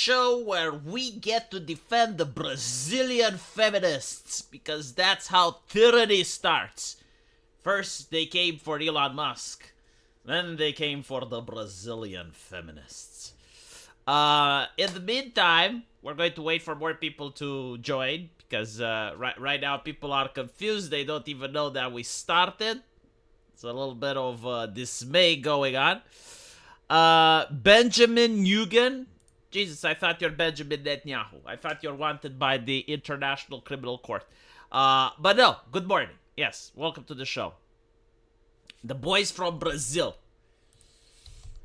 show where we get to defend the Brazilian feminists because that's how tyranny starts. First, they came for Elon Musk, then they came for the Brazilian feminists. In the meantime, we're going to wait for more people to join because right now people are confused. They don't even know that we started. It's a little bit of dismay going on. Benjamin Nugan. Jesus, I thought you're Benjamin Netanyahu. I thought you're wanted by the International Criminal Court. But no, good morning. Yes, welcome to the show. The boys from Brazil.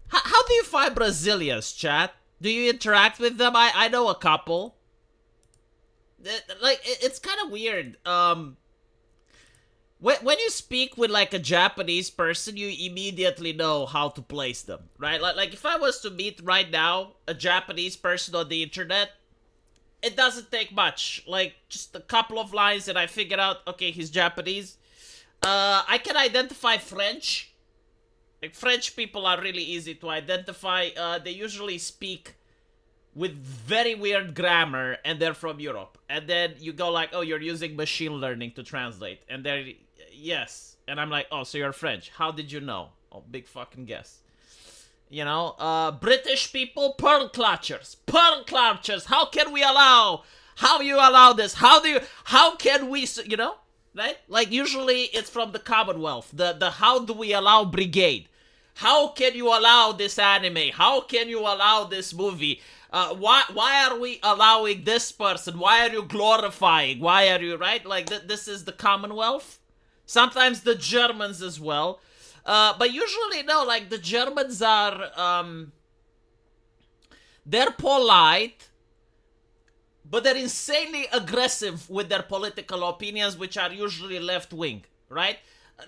How do you find Brazilians, chat? Do you interact with them? I know a couple. Like, it's kind of weird. When you speak with like a Japanese person, you immediately know how to place them, right? Like if I was to meet right now a Japanese person on the internet, it doesn't take much. Like just a couple of lines and I figure out, okay, he's Japanese. I can identify French. Like French people are really easy to identify. They usually speak with very weird grammar and they're from Europe. And then you go like, oh, you're using machine learning to translate. And they're, yes. And I'm like, oh, so you're French. How did you know? Oh, big fucking guess. You know, British people, pearl clutchers. Pearl clutchers. How can we allow? How you allow this? How can we, you know? Right? Like usually it's from the Commonwealth. The how do we allow brigade? How can you allow this anime? How can you allow this movie? Why are we allowing this person? Why are you glorifying? Why are you, right? Like, this is the Commonwealth. Sometimes the Germans as well. But usually, no, like, the Germans are, they're polite, but they're insanely aggressive with their political opinions, which are usually left-wing, right?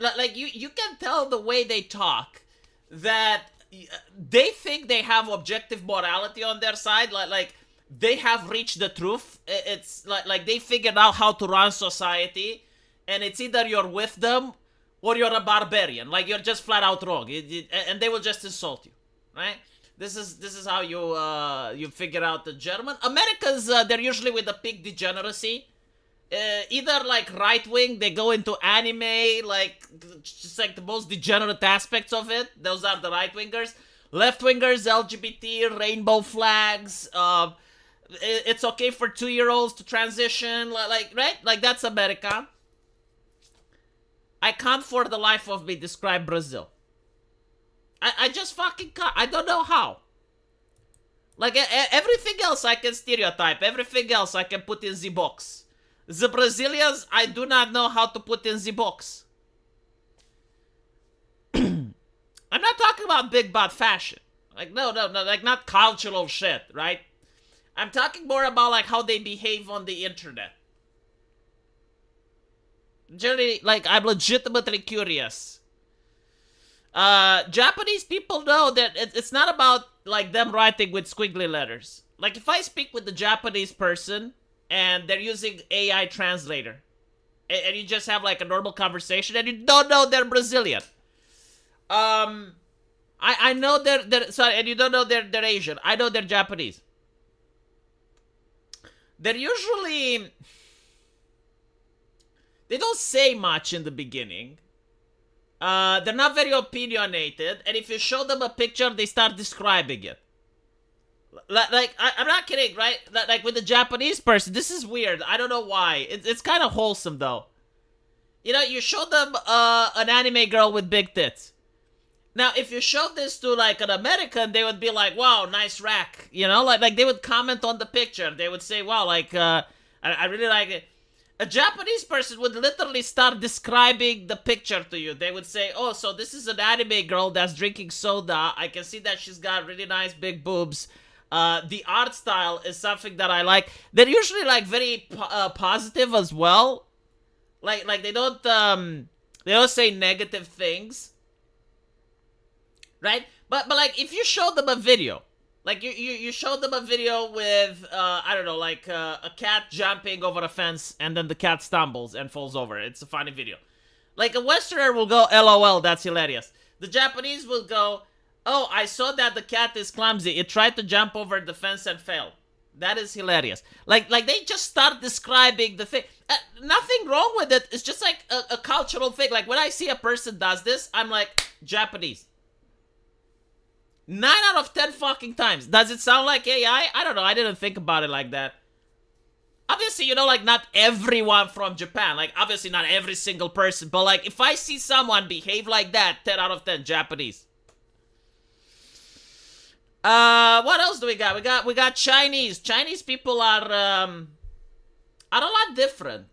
Like, you can tell the way they talk that they think they have objective morality on their side, like they have reached the truth. It's like they figured out how to run society, and it's either you're with them or you're a barbarian. Like you're just flat out wrong, and they will just insult you, right? This is how you figure out the German. Americans, they're usually with a peak degeneracy. Either like right wing, they go into anime, like just like the most degenerate aspects of it. Those are the right wingers. Left wingers, LGBT, rainbow flags. It's okay for 2-year-olds to transition, like right, like that's America. I can't for the life of me describe Brazil. I just fucking can't. I don't know how. Like everything else I can stereotype. Everything else I can put in the box. The Brazilians, I do not know how to put in the box. I'm not talking about big bad fashion. Like, no, like not cultural shit, right? I'm talking more about like how they behave on the internet. Generally, like, I'm legitimately curious. Japanese people know that it's not about like them writing with squiggly letters. Like, if I speak with the Japanese person and they're using AI translator, and you just have like a normal conversation, and you don't know they're Brazilian. I know they're sorry, and you don't know they're Asian. I know they're Japanese. They're usually, they don't say much in the beginning. They're not very opinionated, and if you show them a picture, they start describing it. Like, I'm not kidding, right? Like, with the Japanese person, this is weird. I don't know why. It's kind of wholesome, though. You know, you show them an anime girl with big tits. Now, if you showed this to, like, an American, they would be like, wow, nice rack. You know, like they would comment on the picture. They would say, wow, like, I really like it. A Japanese person would literally start describing the picture to you. They would say, oh, so this is an anime girl that's drinking soda. I can see that she's got really nice big boobs. The art style is something that I like. They're usually like very positive as well. Like they don't say negative things, right? But like if you show them a video, like you show them a video with I don't know, like a cat jumping over a fence and then the cat stumbles and falls over. It's a funny video. Like a Westerner will go, LOL, that's hilarious. The Japanese will go, Oh, I saw that the cat is clumsy. It tried to jump over the fence and fell. That is hilarious. Like they just start describing the thing. Nothing wrong with it. It's just like a cultural thing. Like when I see a person does this, I'm like, Japanese. 9 out of 10 fucking times. Does it sound like AI? I don't know. I didn't think about it like that. Obviously, you know, like not everyone from Japan. Like obviously not every single person. But like if I see someone behave like that, 10 out of 10 Japanese. What else do we got? We got Chinese. Chinese people are a lot different.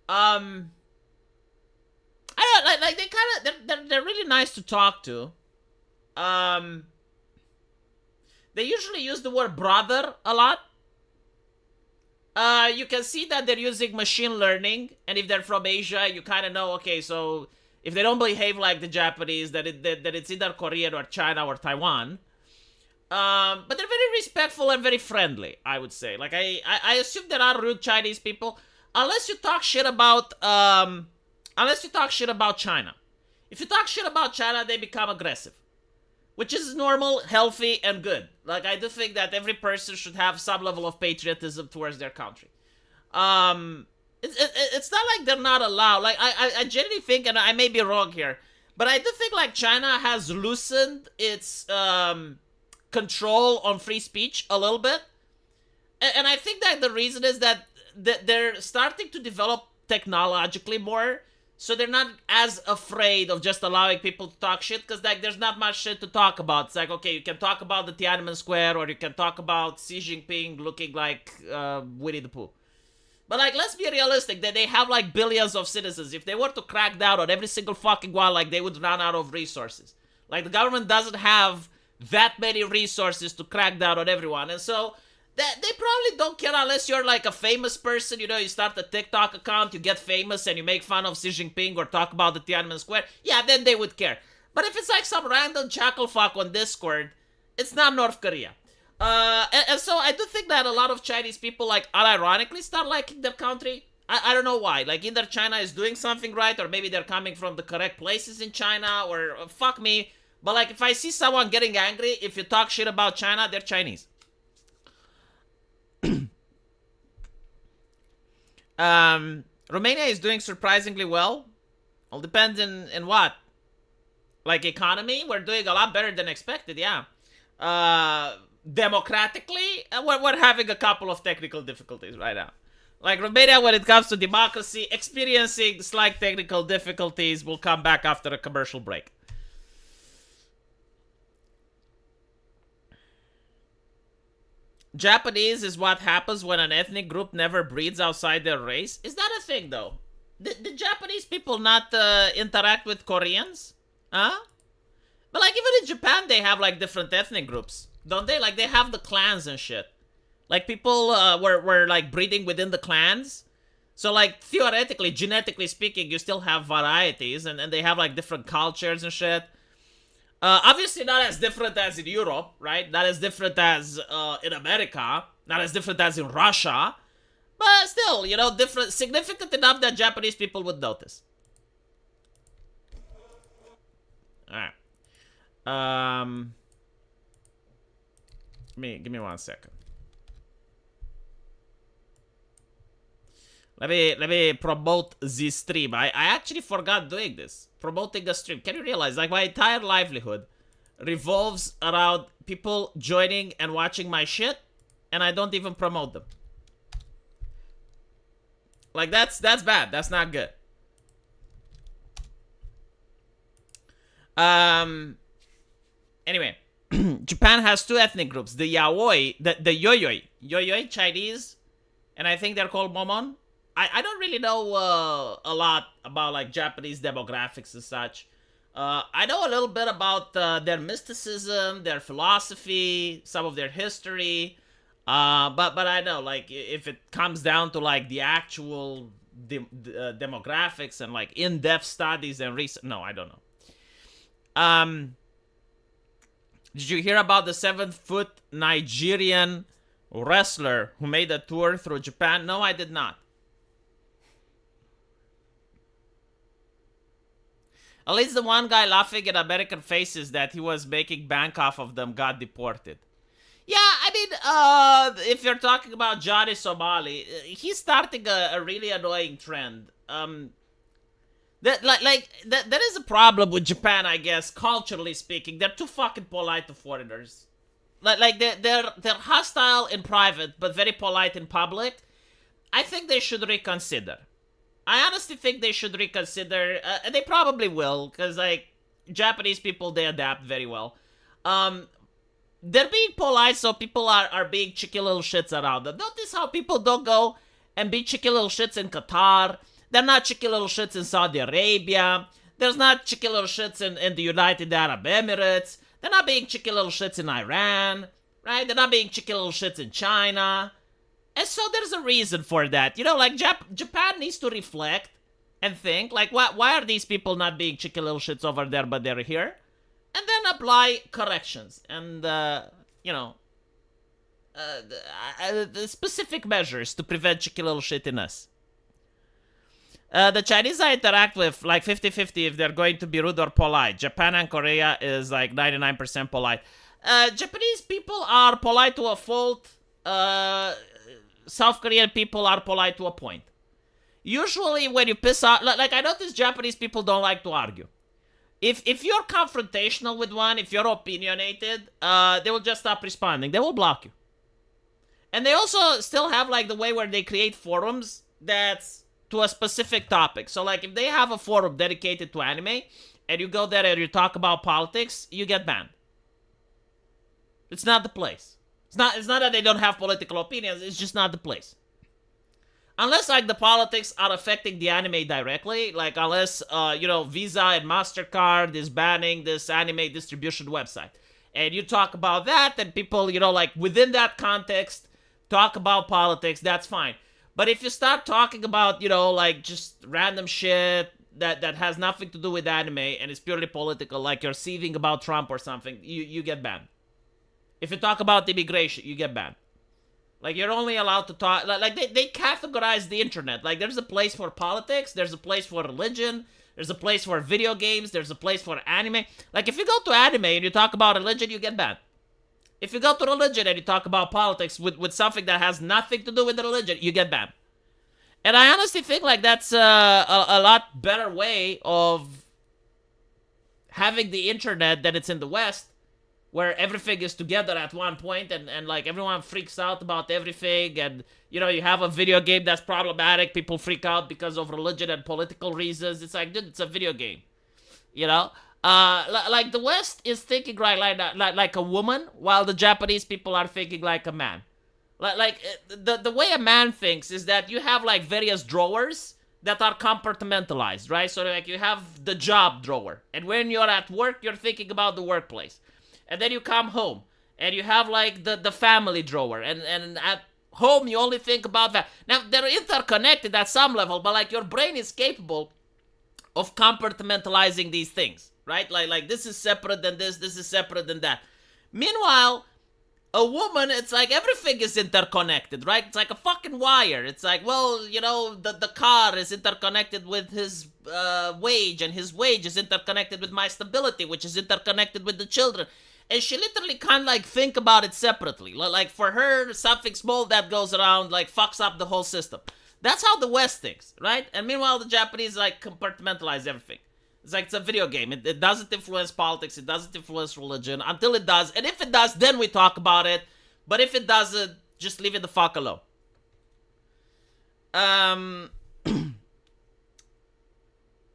I don't like they kind of they're really nice to talk to. They usually use the word brother a lot. You can see that they're using machine learning, and if they're from Asia, you kind of know, okay, so if they don't behave like the Japanese, that it's either Korean or China or Taiwan. But they're very respectful and very friendly, I would say. Like, I assume there are rude Chinese people, unless you talk shit about China. If you talk shit about China, they become aggressive. Which is normal, healthy, and good. Like, I do think that every person should have some level of patriotism towards their country. It's not like they're not allowed. Like, I genuinely think, and I may be wrong here, but I do think, like, China has loosened its control on free speech a little bit. And I think that the reason is that they're starting to develop technologically more, so they're not as afraid of just allowing people to talk shit, because like there's not much shit to talk about. It's like, okay, you can talk about the Tiananmen Square, or you can talk about Xi Jinping looking like Winnie the Pooh. But like, let's be realistic, that they have like billions of citizens. If they were to crack down on every single fucking one, like they would run out of resources. Like the government doesn't have that many resources to crack down on everyone, and so they probably don't care unless you're like a famous person. You know, you start a TikTok account, you get famous, and you make fun of Xi Jinping or talk about the Tiananmen Square. Yeah, then they would care. But if it's like some random chucklefuck on Discord, it's not North Korea. And so I do think that a lot of Chinese people, like, unironically start liking their country. I don't know why. Like, either China is doing something right, or maybe they're coming from the correct places in China, or fuck me. But like, if I see someone getting angry, if you talk shit about China, they're Chinese. Romania is doing surprisingly well. All depends in what? Like economy, we're doing a lot better than expected, yeah. Democratically, we're having a couple of technical difficulties right now. Like Romania, when it comes to democracy, experiencing slight technical difficulties. Will come back after a commercial break. Japanese is what happens when an ethnic group never breeds outside their race. Is that a thing, though? The Japanese people not interact with Koreans? Huh? But, like, even in Japan, they have, like, different ethnic groups. Don't they? Like, they have the clans and shit. Like, people were like, breeding within the clans. So, like, theoretically, genetically speaking, you still have varieties. And they have, like, different cultures and shit. Obviously not as different as in Europe, right? Not as different as in America. Not as different as in Russia. But still, you know, different, significant enough that Japanese people would notice. Alright. Give me 1 second. Let me promote the stream. I actually forgot doing this. Promoting a stream. Can you realize, like, my entire livelihood revolves around people joining and watching my shit, and I don't even promote them. Like, that's bad. That's not good. Anyway, Japan has 2 ethnic groups. The Yaoi, the Yoyoi. Yoyoi, Chinese, and I think they're called Momon. I don't really know a lot about, like, Japanese demographics and such. I know a little bit about their mysticism, their philosophy, some of their history. But I know, like, if it comes down to, like, the actual demographics and, like, in-depth studies and research, no, I don't know. Did you hear about the 7-foot Nigerian wrestler who made a tour through Japan? No, I did not. At least the one guy laughing in American faces that he was making bank off of them got deported. Yeah, I mean, if you're talking about Johnny Somali, he's starting a really annoying trend. That is a problem with Japan, I guess, culturally speaking. They're too fucking polite to foreigners. They're hostile in private, but very polite in public. I think they should reconsider. I honestly think they should reconsider, and they probably will, because, like, Japanese people, they adapt very well. They're being polite, so people are being cheeky little shits around them. Notice how people don't go and be cheeky little shits in Qatar. They're not cheeky little shits in Saudi Arabia. There's not cheeky little shits in the United Arab Emirates. They're not being cheeky little shits in Iran, right? They're not being cheeky little shits in China. And so there's a reason for that. You know, like, Japan needs to reflect and think, like, why are these people not being cheeky little shits over there, but they're here? And then apply corrections and, the specific measures to prevent cheeky little shittiness. The Chinese I interact with, like, 50-50 if they're going to be rude or polite. Japan and Korea is, like, 99% polite. Japanese people are polite to a fault. South Korean people are polite to a point. Usually when you piss off... Like, I notice Japanese people don't like to argue. If you're confrontational with one, if you're opinionated, they will just stop responding. They will block you. And they also still have, like, the way where they create forums that's to a specific topic. So, like, if they have a forum dedicated to anime, and you go there and you talk about politics, you get banned. It's not the place. It's not that they don't have political opinions, it's just not the place. Unless, like, the politics are affecting the anime directly, like, unless, Visa and MasterCard is banning this anime distribution website. And you talk about that, and people, like, within that context, talk about politics, that's fine. But if you start talking about, like, just random shit that has nothing to do with anime, and it's purely political, like you're seething about Trump or something, you get banned. If you talk about immigration, you get banned. Like, you're only allowed to talk... Like, they categorize the internet. Like, there's a place for politics, there's a place for religion, there's a place for video games, there's a place for anime. Like, if you go to anime and you talk about religion, you get banned. If you go to religion and you talk about politics with something that has nothing to do with the religion, you get banned. And I honestly think, like, that's a lot better way of having the internet than it's in the West, where everything is together at one point, and like, everyone freaks out about everything, and, you have a video game that's problematic, people freak out because of religion and political reasons. It's like, dude, it's a video game, Like, the West is thinking like a woman, while the Japanese people are thinking like a man. Like, the way a man thinks is that you have, like, various drawers that are compartmentalized, right? So, like, you have the job drawer, and when you're at work, you're thinking about the workplace. And then you come home, and you have, like, the family drawer, and at home, you only think about that. Now, they're interconnected at some level, but, like, your brain is capable of compartmentalizing these things, right? Like this is separate than this is separate than that. Meanwhile, a woman, it's like everything is interconnected, right? It's like a fucking wire. It's like, well, the car is interconnected with his wage, and his wage is interconnected with my stability, which is interconnected with the children. And she literally can't, like, think about it separately. Like, for her, something small that goes around, like, fucks up the whole system. That's how the West thinks, right? And meanwhile, the Japanese, like, compartmentalize everything. It's like, it's a video game. It doesn't influence politics. It doesn't influence religion until it does. And if it does, then we talk about it. But if it doesn't, just leave it the fuck alone.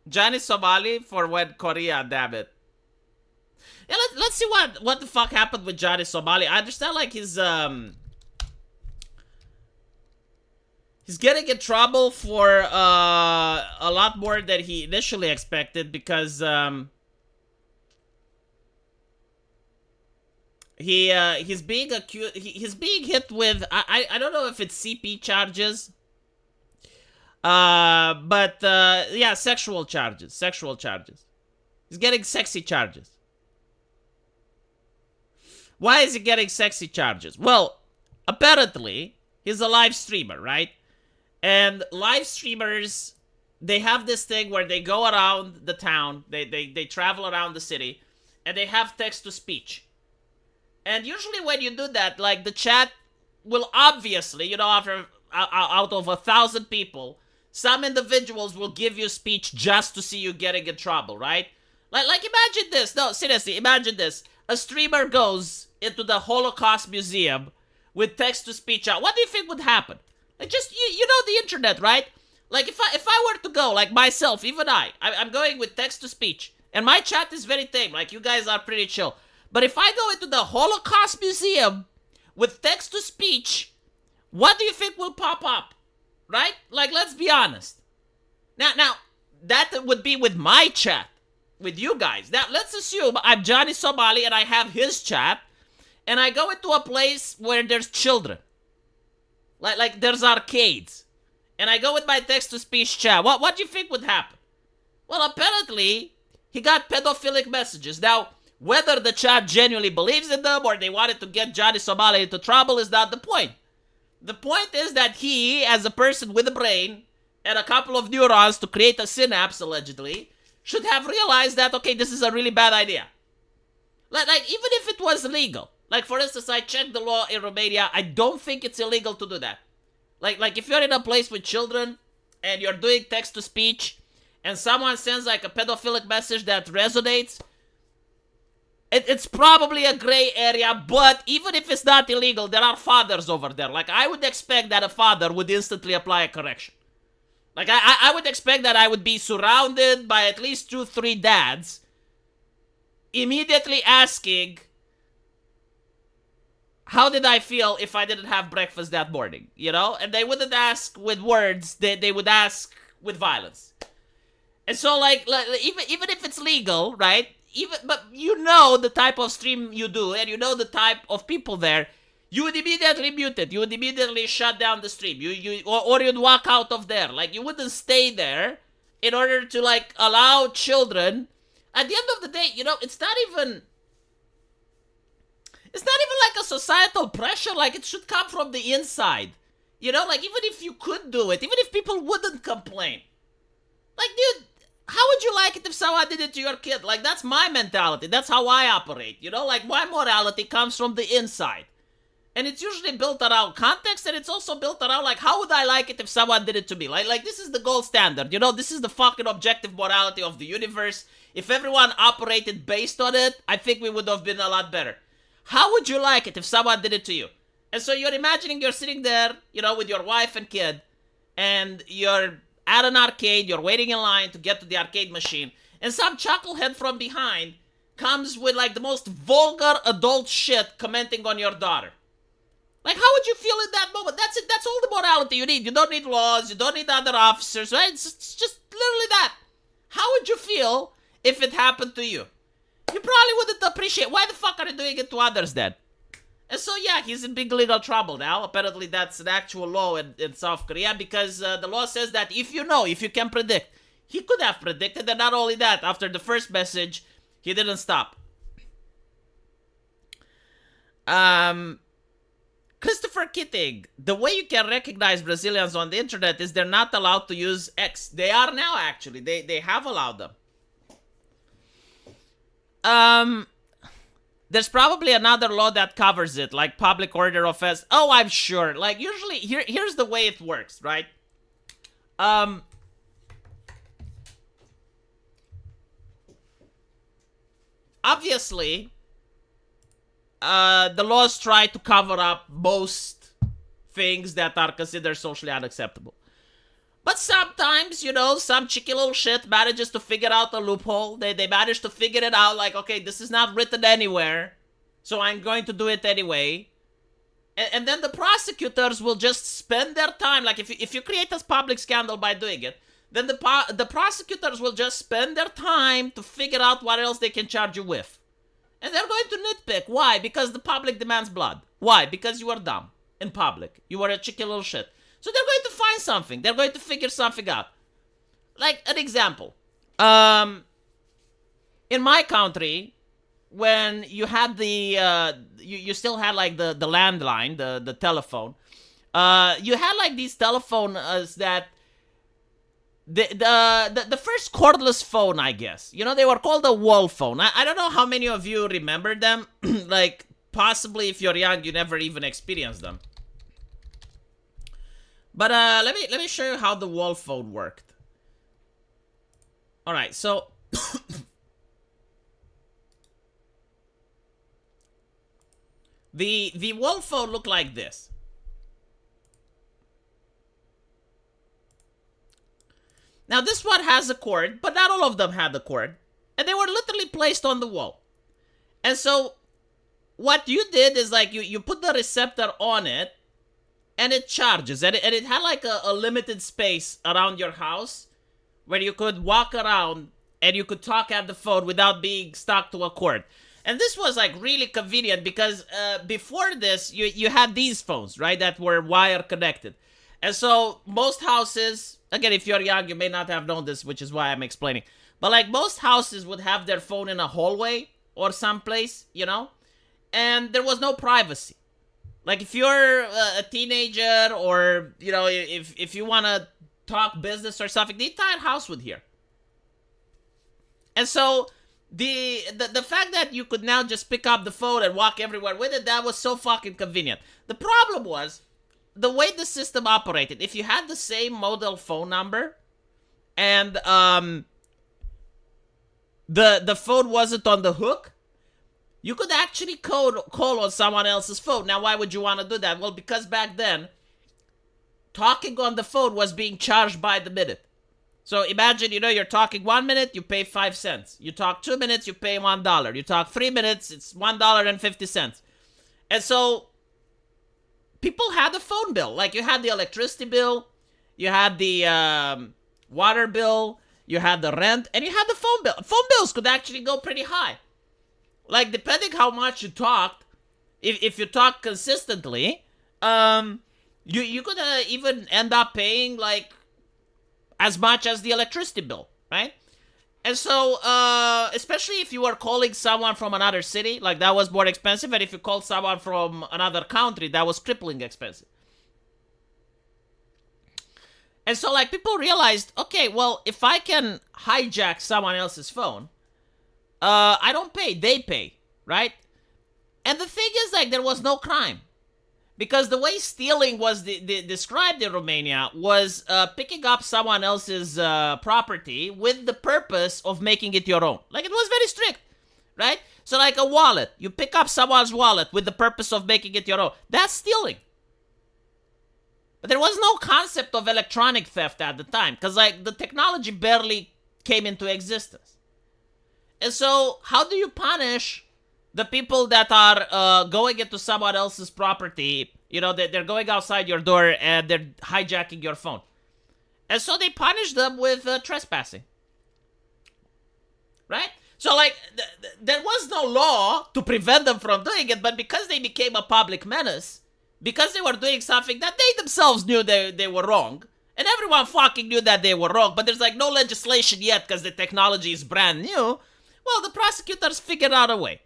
Johnny Somali for when Korea, damn it. Yeah, let's see what the fuck happened with Johnny Somali. I understand, like, he's getting in trouble for a lot more than he initially expected, because he's being accused. He's being hit with I don't know if it's CP charges, but yeah, sexual charges. He's getting sexy charges. Why is he getting sexy charges? Well, apparently he's a live streamer, right? And live streamers, they have this thing where they go around the town, they travel around the city, and they have text to speech. And usually when you do that, like the chat will obviously, after out of 1,000 people, some individuals will give you speech just to see you getting in trouble, right? Like imagine this. No, seriously, imagine this. A streamer goes into the Holocaust Museum with text to speech out. What do you think would happen? Like just you know the internet, right? Like if I were to go, like myself, even I'm going with text to speech, and my chat is very tame. Like you guys are pretty chill. But if I go into the Holocaust Museum with text to speech, what do you think will pop up? Right? Like let's be honest. Now that would be with my chat, with you guys. Now let's assume I'm Johnny Somali and I have his chat, and I go into a place where there's children. Like there's arcades. And I go with my text-to-speech chat. What do you think would happen? Well, apparently, he got pedophilic messages. Now, whether the chat genuinely believes in them or they wanted to get Johnny Somali into trouble is not the point. The point is that he, as a person with a brain and a couple of neurons to create a synapse, allegedly, should have realized that, okay, this is a really bad idea. Like even if it was illegal. Like, for instance, I checked the law in Romania. I don't think it's illegal to do that. Like if you're in a place with children and you're doing text-to-speech and someone sends like a pedophilic message that resonates, it's probably a gray area, but even if it's not illegal, there are fathers over there. Like I would expect that a father would instantly apply a correction. Like I would expect that I would be surrounded by at least 2-3 dads immediately asking, how did I feel if I didn't have breakfast that morning? And they wouldn't ask with words, they would ask with violence. And so like even if it's legal, right? But the type of stream you do, and the type of people there, you would immediately mute it. You would immediately shut down the stream. Or you'd walk out of there. Like you wouldn't stay there in order to like allow children. At the end of the day, it's not even like a societal pressure. Like it should come from the inside. Like even if you could do it, even if people wouldn't complain. Like, dude, how would you like it if someone did it to your kid? Like, that's my mentality. That's how I operate. Like my morality comes from the inside. And it's usually built around context, and it's also built around, like, how would I like it if someone did it to me? Like this is the gold standard. This is the fucking objective morality of the universe. If everyone operated based on it, I think we would have been a lot better. How would you like it if someone did it to you? And so you're imagining you're sitting there, with your wife and kid, and you're at an arcade, you're waiting in line to get to the arcade machine, and some chucklehead from behind comes with, like, the most vulgar adult shit commenting on your daughter. Like, how would you feel in that moment? That's it. That's all the morality you need. You don't need laws. You don't need other officers, right? It's just literally that. How would you feel if it happened to you? You probably wouldn't appreciate. Why the fuck are you doing it to others then? And so, yeah, he's in big legal trouble now. Apparently, that's an actual law in South Korea, because the law says that if you can predict. He could have predicted, and not only that, after the first message, he didn't stop. Christopher Kittig, the way you can recognize Brazilians on the internet is they're not allowed to use X. They are now, actually. They have allowed them. There's probably another law that covers it, like public order offense. Oh, I'm sure. Like, usually, here's the way it works, right? Obviously, the laws try to cover up most things that are considered socially unacceptable. But sometimes, some cheeky little shit manages to figure out a loophole. They manage to figure it out, like, okay, this is not written anywhere, so I'm going to do it anyway. And then the prosecutors will just spend their time, like, if you create a public scandal by doing it, then the prosecutors will just spend their time to figure out what else they can charge you with. And they're going to nitpick. Why? Because the public demands blood. Why? Because you are dumb in public. You are a cheeky little shit. So they're going to find something. They're going to figure something out. Like, an example. In my country, when you had the, you still had, like, the landline, the telephone, you had, like, these telephones that the first cordless phone, I guess. They were called a wall phone. I don't know how many of you remember them. Like, possibly if you're young, you never even experienced them. But let me show you how the wall phone worked. All right, so the wall phone looked like this. Now this one has a cord, but not all of them had the cord, and they were literally placed on the wall. And so what you did is, like, you put the receptor on it, and it charges, and it had like a limited space around your house where you could walk around and you could talk at the phone without being stuck to a cord. And this was like really convenient because before this, you had these phones, right, that were wire connected. And so most houses, again, if you're young, you may not have known this, which is why I'm explaining. But like most houses would have their phone in a hallway or someplace, and there was no privacy. Like if you're a teenager or, if you want to talk business or something, the entire house would hear. And so the fact that you could now just pick up the phone and walk everywhere with it, that was so fucking convenient. The problem was the way the system operated. If you had the same model phone number and the phone wasn't on the hook, you could actually call on someone else's phone. Now, why would you want to do that? Well, because back then, talking on the phone was being charged by the minute. So imagine, you're talking 1 minute, you pay 5 cents. You talk 2 minutes, you pay $1. You talk 3 minutes, it's $1.50. And so people had a phone bill. Like, you had the electricity bill, you had the water bill, you had the rent, and you had the phone bill. Phone bills could actually go pretty high. Like, depending how much you talked, if you talk consistently, you could even end up paying, like, as much as the electricity bill, right? And so, especially if you were calling someone from another city, like, that was more expensive. And if you called someone from another country, that was crippling expensive. And so, like, people realized, okay, well, if I can hijack someone else's phone, I don't pay, they pay, right? And the thing is, like, there was no crime. Because the way stealing was described in Romania was picking up someone else's property with the purpose of making it your own. Like, it was very strict, right? So, like a wallet, you pick up someone's wallet with the purpose of making it your own. That's stealing. But there was no concept of electronic theft at the time, because, like, the technology barely came into existence. And so, how do you punish the people that are going into someone else's property? They're going outside your door and they're hijacking your phone. And so they punish them with trespassing. Right? So, like, there was no law to prevent them from doing it, but because they became a public menace, because they were doing something that they themselves knew they were wrong, and everyone fucking knew that they were wrong, but there's, like, no legislation yet because the technology is brand new, well, the prosecutors figured out a way.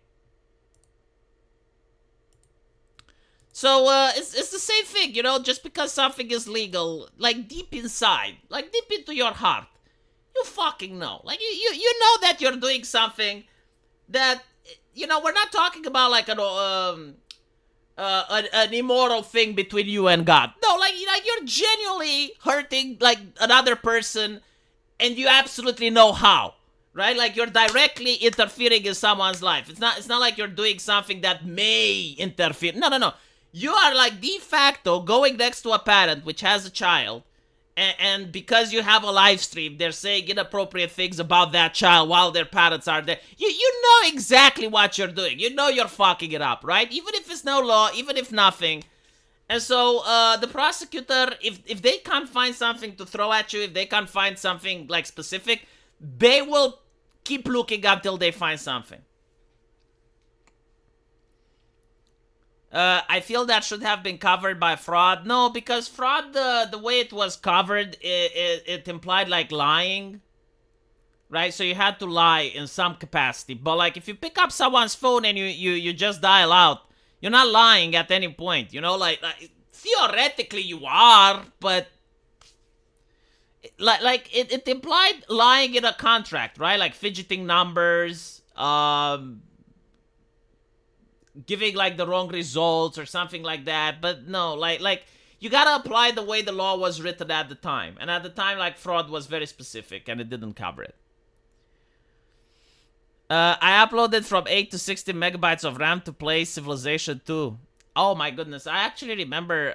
So, it's the same thing, just because something is legal, like, deep inside, like, deep into your heart, you fucking know. Like, you know that you're doing something that, we're not talking about, like, an immoral thing between you and God. No, like you're genuinely hurting, like, another person, and you absolutely know how. Right? Like, you're directly interfering in someone's life. It's not like you're doing something that may interfere. No. You are, like, de facto going next to a parent which has a child, and because you have a live stream, they're saying inappropriate things about that child while their parents are there. You know exactly what you're doing. You know you're fucking it up, right? Even if it's no law, even if nothing. And so, the prosecutor, if they can't find something to throw at you, if they can't find something, like, specific, they will keep looking until they find something. I feel that should have been covered by fraud. No, because fraud, the way it was covered, it implied, like, lying. Right? So you had to lie in some capacity. But, like, if you pick up someone's phone and you just dial out, you're not lying at any point. Like theoretically you are, but it implied lying in a contract, right? Like fidgeting numbers, giving like the wrong results or something like that. But no, like you gotta apply the way the law was written at the time. And at the time, like, fraud was very specific and it didn't cover it. I uploaded from 8 to 16 megabytes of RAM to play Civilization 2. Oh my goodness, I actually remember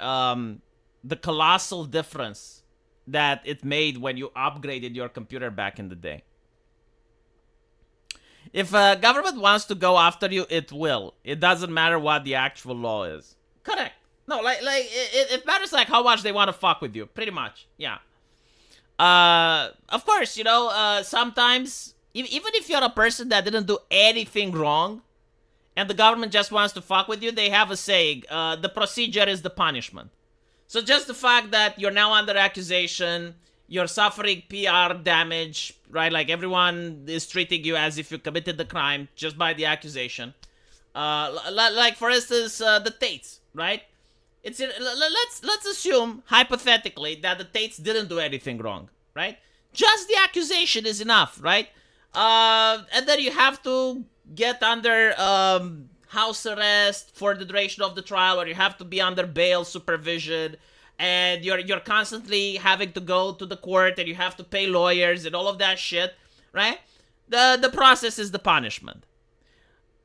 the colossal difference that it made when you upgraded your computer back in the day. If a government wants to go after you, it will. It doesn't matter what the actual law is. Correct. No, it matters like how much they want to fuck with you. Pretty much, yeah. Of course, you know, sometimes, even if you're a person that didn't do anything wrong, and the government just wants to fuck with you, they have a saying, the procedure is the punishment. So just the fact that you're now under accusation, you're suffering PR damage, right? Like, everyone is treating you as if you committed the crime just by the accusation. Like, for instance, the Tates, right? Let's assume, hypothetically, that the Tates didn't do anything wrong, right? Just the accusation is enough, right? And then you have to get under house arrest for the duration of the trial, or you have to be under bail supervision, and you're constantly having to go to the court, and you have to pay lawyers and all of that shit, right? The process is the punishment.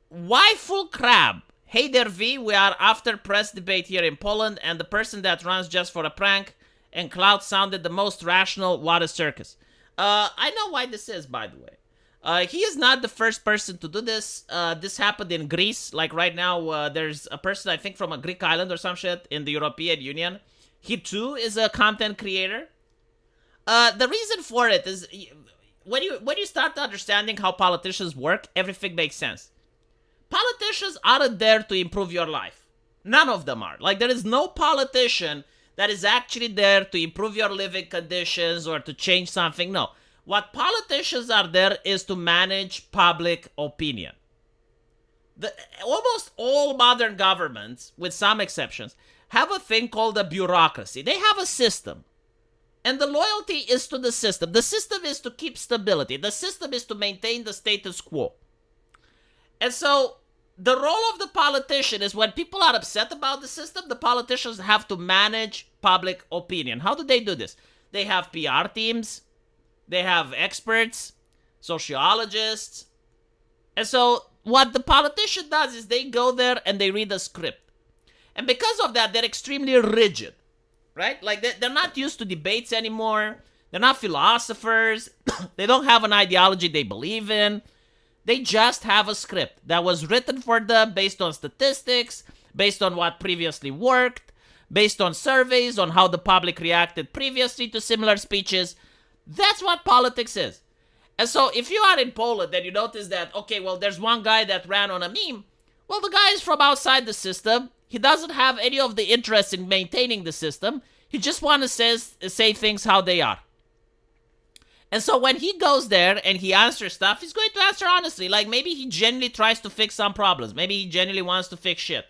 Why full crab? Hey there, V, we are after press debate here in Poland, and the person that runs just for a prank and clout sounded the most rational. What a circus. I know why this is, by the way. He is not the first person to do this. This happened in Greece. Like, right now, there's a person, I think, from a Greek island or some shit in the European Union. He, too, is a content creator. The reason for it is, when you start understanding how politicians work, everything makes sense. Politicians aren't there to improve your life. None of them are. Like, there is no politician that is actually there to improve your living conditions or to change something. No. What politicians are there is to manage public opinion. Almost all modern governments, with some exceptions, have a thing called a bureaucracy. They have a system. And the loyalty is to the system. The system is to keep stability. The system is to maintain the status quo. And so, the role of the politician is, when people are upset about the system, the politicians have to manage public opinion. How do they do this? They have PR teams. They have experts, sociologists. And so, what the politician does is they go there and they read a script. And because of that, they're extremely rigid, right? Like, they're not used to debates anymore. They're not philosophers. They don't have an ideology they believe in. They just have a script that was written for them based on statistics, based on what previously worked, based on surveys, on how the public reacted previously to similar speeches. That's what politics is. And so if you are in Poland and you notice that, okay, well, there's one guy that ran on a meme, well, the guy is from outside the system. He doesn't have any of the interest in maintaining the system. He just wants to say things how they are. And so when he goes there and he answers stuff, he's going to answer honestly. Like, maybe he genuinely tries to fix some problems. Maybe he genuinely wants to fix shit.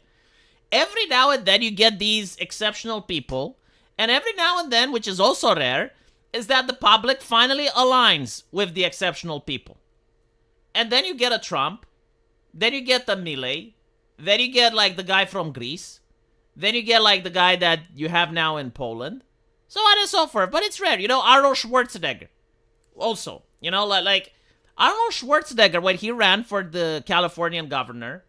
Every now and then you get these exceptional people. And every now and then, which is also rare, is that the public finally aligns with the exceptional people. And then you get a Trump. Then you get a Milei. Then you get, like, the guy from Greece. Then you get, like, the guy that you have now in Poland. So on and so forth. But it's rare. You know, Arnold Schwarzenegger. Also, you know, like Arnold Schwarzenegger, when he ran for the Californian governor,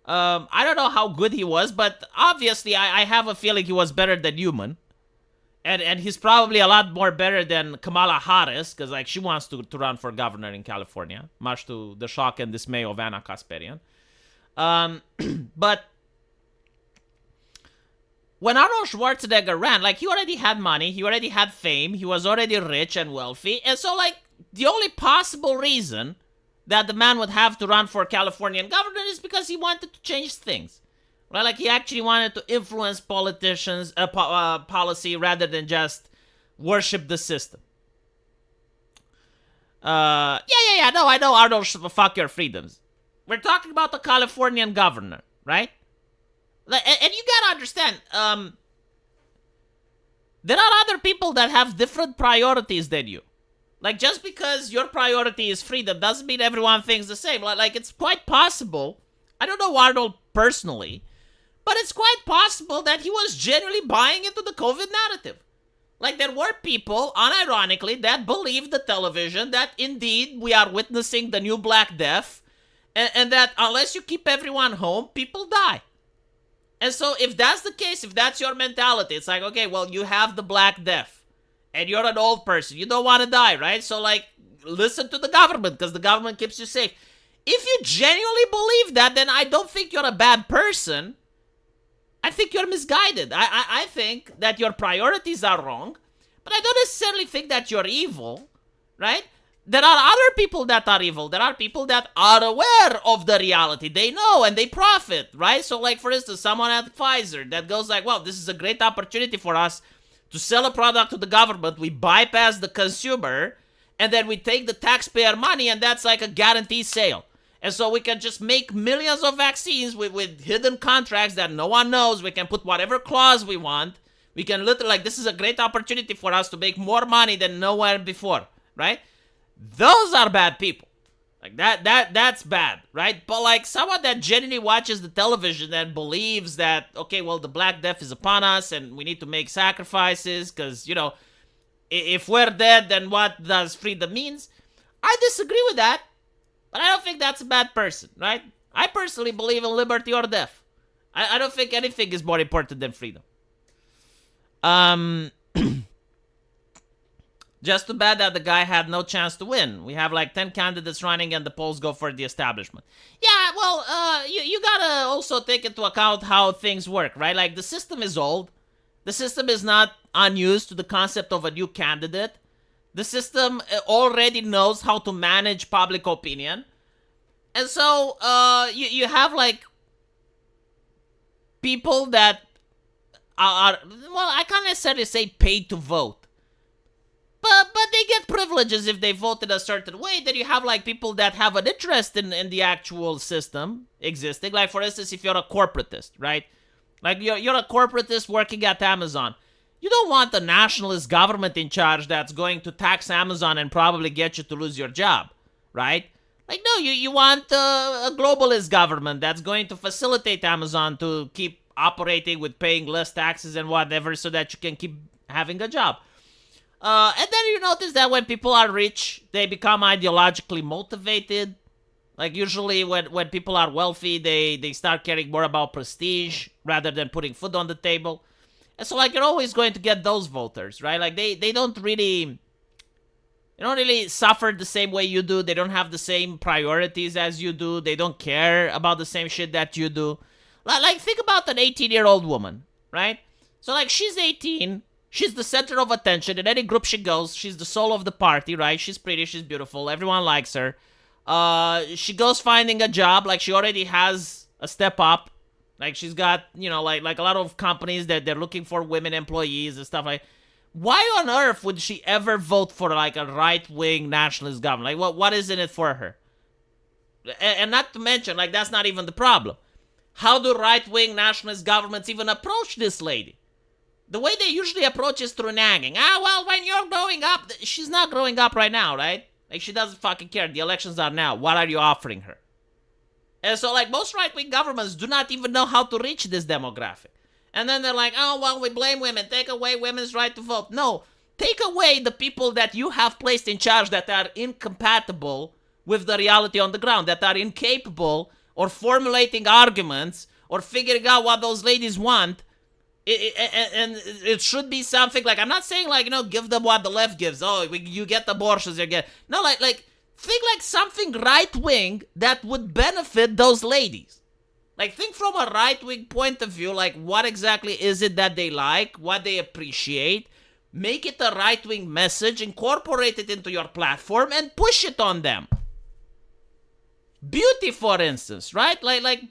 I don't know how good he was, but obviously I have a feeling he was better than Newman. And he's probably a lot more better than Kamala Harris, because, like, she wants to run for governor in California, much to the shock and dismay of Anna Kasparian. But when Arnold Schwarzenegger ran, like, he already had money, he already had fame, he was already rich and wealthy, and so, like, the only possible reason that the man would have to run for Californian governor is because he wanted to change things, right? Like, he actually wanted to influence politicians, policy, rather than just worship the system. No, I know Arnold should fuck your freedoms. We're talking about the Californian governor, right? And you gotta understand, there are other people that have different priorities than you. Like, just because your priority is freedom doesn't mean everyone thinks the same. Like, it's quite possible. I don't know Arnold personally, but it's quite possible that he was genuinely buying into the COVID narrative. Like, there were people, unironically, that believed the television that indeed we are witnessing the new Black Death, and that unless you keep everyone home, people die. And so if that's the case, if that's your mentality, it's like, okay, well, you have the Black Death, and you're an old person. You don't want to die, right? So, like, listen to the government, because the government keeps you safe. If you genuinely believe that, then I don't think you're a bad person. I think you're misguided. I think that your priorities are wrong, but I don't necessarily think that you're evil, right? There are other people that are evil. There are people that are aware of the reality. They know and they profit, right? So, like, for instance, someone at Pfizer that goes like, well, this is a great opportunity for us to sell a product to the government. We bypass the consumer, and then we take the taxpayer money, and that's like a guaranteed sale. And so we can just make millions of vaccines with hidden contracts that no one knows. We can put whatever clause we want. We can literally, like, this is a great opportunity for us to make more money than nowhere before, right? Those are bad people. Like, that's bad, right? But, like, someone that genuinely watches the television and believes that, okay, well, the Black Death is upon us and we need to make sacrifices because, you know, if we're dead, then what does freedom means? I disagree with that, but I don't think that's a bad person, right? I personally believe in liberty or death. I don't think anything is more important than freedom. Just too bad that the guy had no chance to win. We have like 10 candidates running and the polls go for the establishment. Yeah, well, you gotta also take into account how things work, right? Like, the system is old. The system is not unused to the concept of a new candidate. The system already knows how to manage public opinion. And so, you have like people that are, well, I can't necessarily say paid to vote. But they get privileges if they vote in a certain way. Then you have like people that have an interest in the actual system existing. Like, for instance, if you're a corporatist, right? Like, you're a corporatist working at Amazon. You don't want a nationalist government in charge that's going to tax Amazon and probably get you to lose your job, right? Like, no, you want a globalist government that's going to facilitate Amazon to keep operating with paying less taxes and whatever so that you can keep having a job. And then you notice that when people are rich, they become ideologically motivated. Like, usually when people are wealthy, they start caring more about prestige rather than putting food on the table. And so, like, you're always going to get those voters, right? Like, they don't really suffer the same way you do. They don't have the same priorities as you do. They don't care about the same shit that you do. Like, think about an 18-year-old woman, right? So, like, she's 18. She's the center of attention. In any group she goes, she's the soul of the party, right? She's pretty, she's beautiful. Everyone likes her. She goes finding a job. Like, she already has a step up. Like, she's got, you know, like a lot of companies that they're looking for women employees and stuff like. Why on earth would she ever vote for, like, a right-wing nationalist government? Like, what is in it for her? And not to mention, like, that's not even the problem. How do right-wing nationalist governments even approach this lady? The way they usually approach is through nagging. Well, when you're growing up, she's not growing up right now, right? Like, she doesn't fucking care. The elections are now. What are you offering her? And so, like, most right-wing governments do not even know how to reach this demographic. And then they're like, oh, well, we blame women. Take away women's right to vote. No, take away the people that you have placed in charge that are incompatible with the reality on the ground, that are incapable of formulating arguments or figuring out what those ladies want. And it should be something like, I'm not saying, like, you know, give them what the left gives. Oh, you get abortions, you get. No, like think like something right-wing that would benefit those ladies. Like, think from a right-wing point of view, like, what exactly is it that they like, what they appreciate. Make it a right-wing message, incorporate it into your platform, and push it on them. Beauty, for instance, right? Like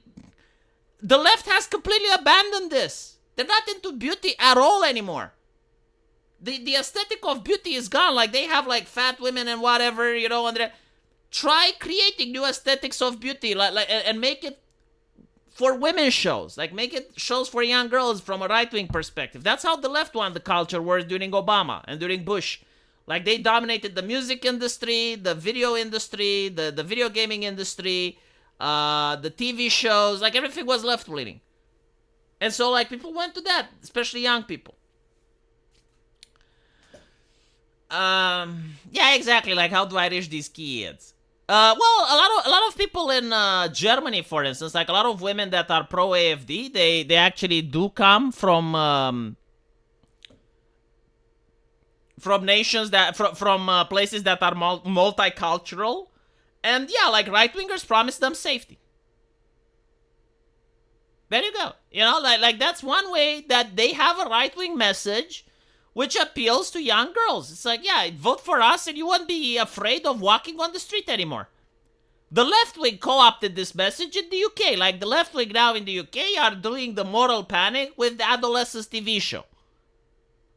the left has completely abandoned this. They're not into beauty at all anymore. The aesthetic of beauty is gone. Like, they have, like, fat women and whatever, you know, and try creating new aesthetics of beauty, like and make it for women's shows. Like, make it shows for young girls from a right-wing perspective. That's how the left wanted the culture was during Obama and during Bush. Like, they dominated the music industry, the video industry, the video gaming industry, the TV shows. Like, everything was left-leaning. And so, like, people went to that, especially young people. Yeah, exactly. Like, how do I reach these kids? Well, a lot of people in Germany, for instance, like a lot of women that are pro AFD, they actually do come from nations that from places that are multicultural, and yeah, like right wingers promise them safety. There you go. You know, like that's one way that they have a right wing message which appeals to young girls. It's like, yeah, vote for us and you won't be afraid of walking on the street anymore. The left wing co-opted this message in the UK. Like, the left wing now in the UK are doing the moral panic with the adolescents TV show.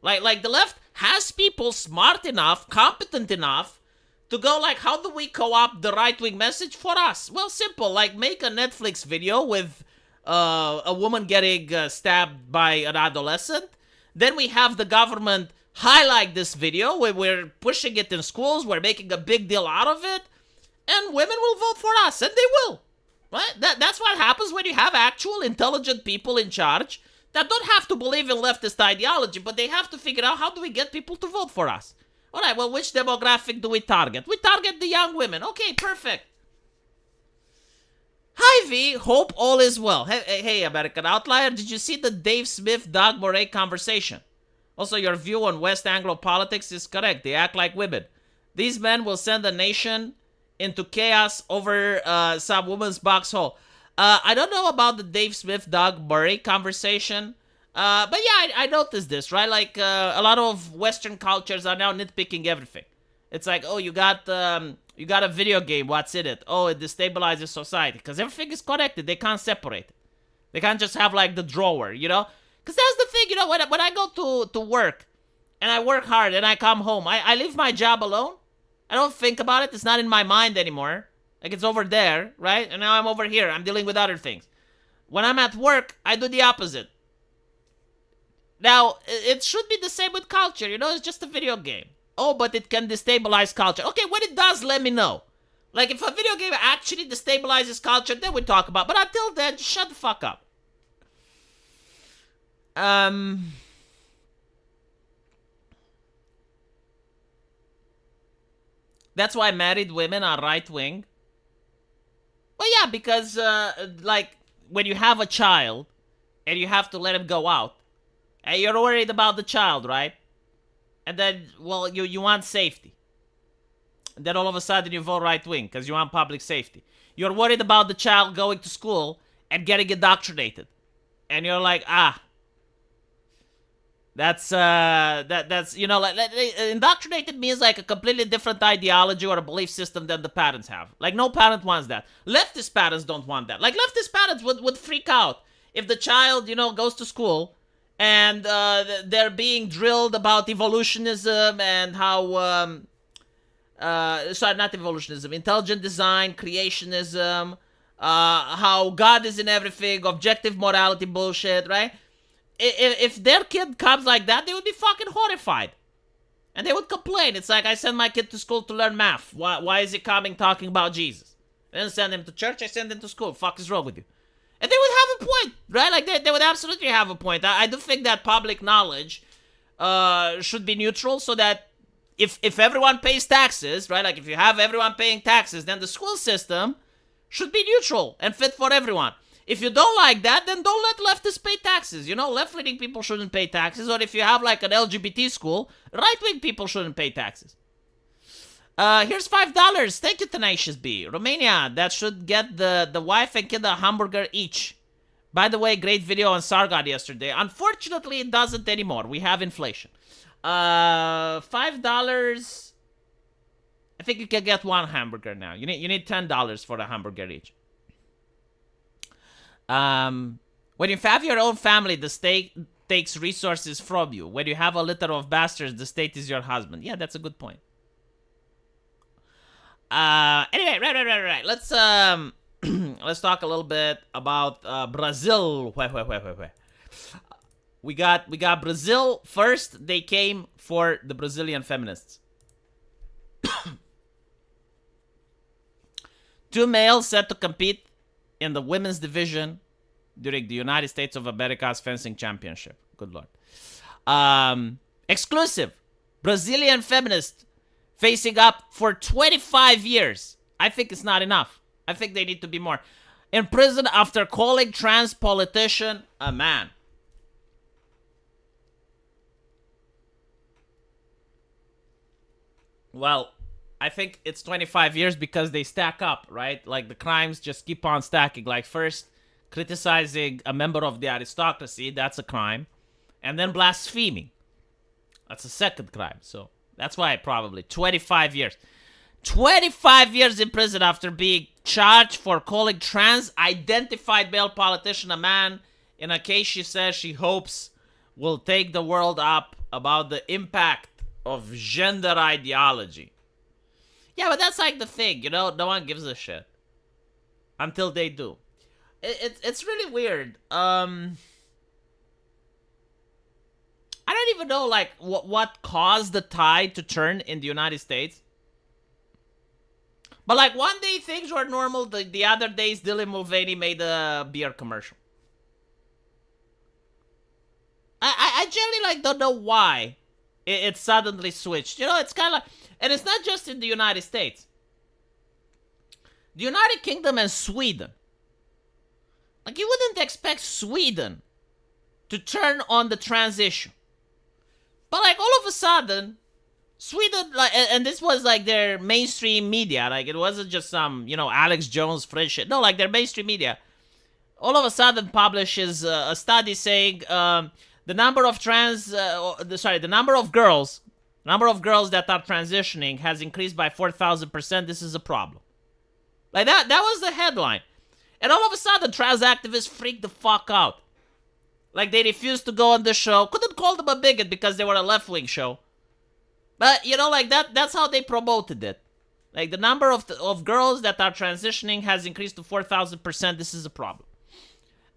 Like the left has people smart enough, competent enough to go like, how do we co-opt the right wing message for us? Well, simple. Like, make a Netflix video with a woman getting stabbed by an adolescent. Then we have the government highlight this video. We're pushing it in schools. We're making a big deal out of it. And women will vote for us. And they will. Right? That's what happens when you have actual intelligent people in charge that don't have to believe in leftist ideology, but they have to figure out, how do we get people to vote for us? All right, well, which demographic do we target? We target the young women. Okay, perfect. Hi, V. Hope all is well. Hey, American Outlier. Did you see the Dave Smith, Doug Murray conversation? Also, your view on West Anglo politics is correct. They act like women. These men will send the nation into chaos over some woman's box hole. I don't know about the Dave Smith, Doug Murray conversation. But yeah, I noticed this, right? Like, a lot of Western cultures are now nitpicking everything. It's like, oh, you got a video game, what's in it? Oh, it destabilizes society. Because everything is connected. They can't separate it. They can't just have, like, the drawer, you know? Because that's the thing, you know, when I go to work, and I work hard, and I come home, I leave my job alone. I don't think about it. It's not in my mind anymore. Like, it's over there, right? And now I'm over here. I'm dealing with other things. When I'm at work, I do the opposite. Now, it should be the same with culture, you know? It's just a video game. Oh, but it can destabilize culture. Okay, when it does, let me know. Like, if a video game actually destabilizes culture, then we talk about it. But until then, just shut the fuck up. That's why married women are right-wing. Well, yeah, because, like, when you have a child, and you have to let him go out, and you're worried about the child, right? And then, well, you want safety. And then all of a sudden you vote right-wing because you want public safety. You're worried about the child going to school and getting indoctrinated. And you're like, that's, you know, like, indoctrinated means like a completely different ideology or a belief system than the parents have. Like, no parent wants that. Leftist parents don't want that. Like, leftist parents would freak out if the child, you know, goes to school and they're being drilled about evolutionism and how, sorry, not evolutionism, intelligent design, creationism, how God is in everything, objective morality bullshit, right? If their kid comes like that, they would be fucking horrified. And they would complain. It's like, I send my kid to school to learn math. Why is he coming talking about Jesus? I didn't send him to church, I send him to school. Fuck is wrong with you? And they would have a point, right? Like, they would absolutely have a point. I do think that public knowledge should be neutral so that if everyone pays taxes, right? Like, if you have everyone paying taxes, then the school system should be neutral and fit for everyone. If you don't like that, then don't let leftists pay taxes. You know, left-leaning people shouldn't pay taxes. Or if you have, like, an LGBT school, right-wing people shouldn't pay taxes. Here's $5. Thank you, Tenacious B. Romania, that should get the wife and kid a hamburger each. By the way, great video on Sargon yesterday. Unfortunately, it doesn't anymore. We have inflation. $5. I think you can get one hamburger now. You need $10 for a hamburger each. When you have your own family, the state takes resources from you. When you have a litter of bastards, the state is your husband. Yeah, that's a good point. Anyway, right. Let's let's talk a little bit about Brazil. We got Brazil first. They came for the Brazilian feminists. Two males set to compete in the women's division during the United States of America's fencing championship. Good Lord. Exclusive. Brazilian feminist facing up for 25 years. I think it's not enough. I think they need to be more. In prison after calling trans politician a man. Well, I think it's 25 years because they stack up, right? Like the crimes just keep on stacking. Like first, criticizing a member of the aristocracy, that's a crime. And then blaspheming. That's a second crime. So that's why probably 25 years. 25 years in prison after being charged for calling trans-identified male politician a man in a case she says she hopes will take the world up about the impact of gender ideology. Yeah, but that's like the thing, you know? No one gives a shit. Until they do. It's really weird. I don't even know, like, what caused the tide to turn in the United States. But, like, one day things were normal. The other days, Dylan Mulvaney made a beer commercial. I generally, like, don't know why it suddenly switched. You know, it's kind of like... And it's not just in the United States. The United Kingdom and Sweden. Like, you wouldn't expect Sweden to turn on the trans issue. But, like, all of a sudden, Sweden, like, and this was, like, their mainstream media. Like, it wasn't just some, you know, Alex Jones fringe shit. No, like, their mainstream media all of a sudden publishes a study saying the number of the number of girls that are transitioning has increased by 4,000%. This is a problem. Like, that was the headline. And all of a sudden, trans activists freaked the fuck out. Like, they refused to go on the show. Couldn't call them a bigot because they were a left-wing show. But, you know, like, that's how they promoted it. Like, the number of girls that are transitioning has increased to 4,000%. This is a problem.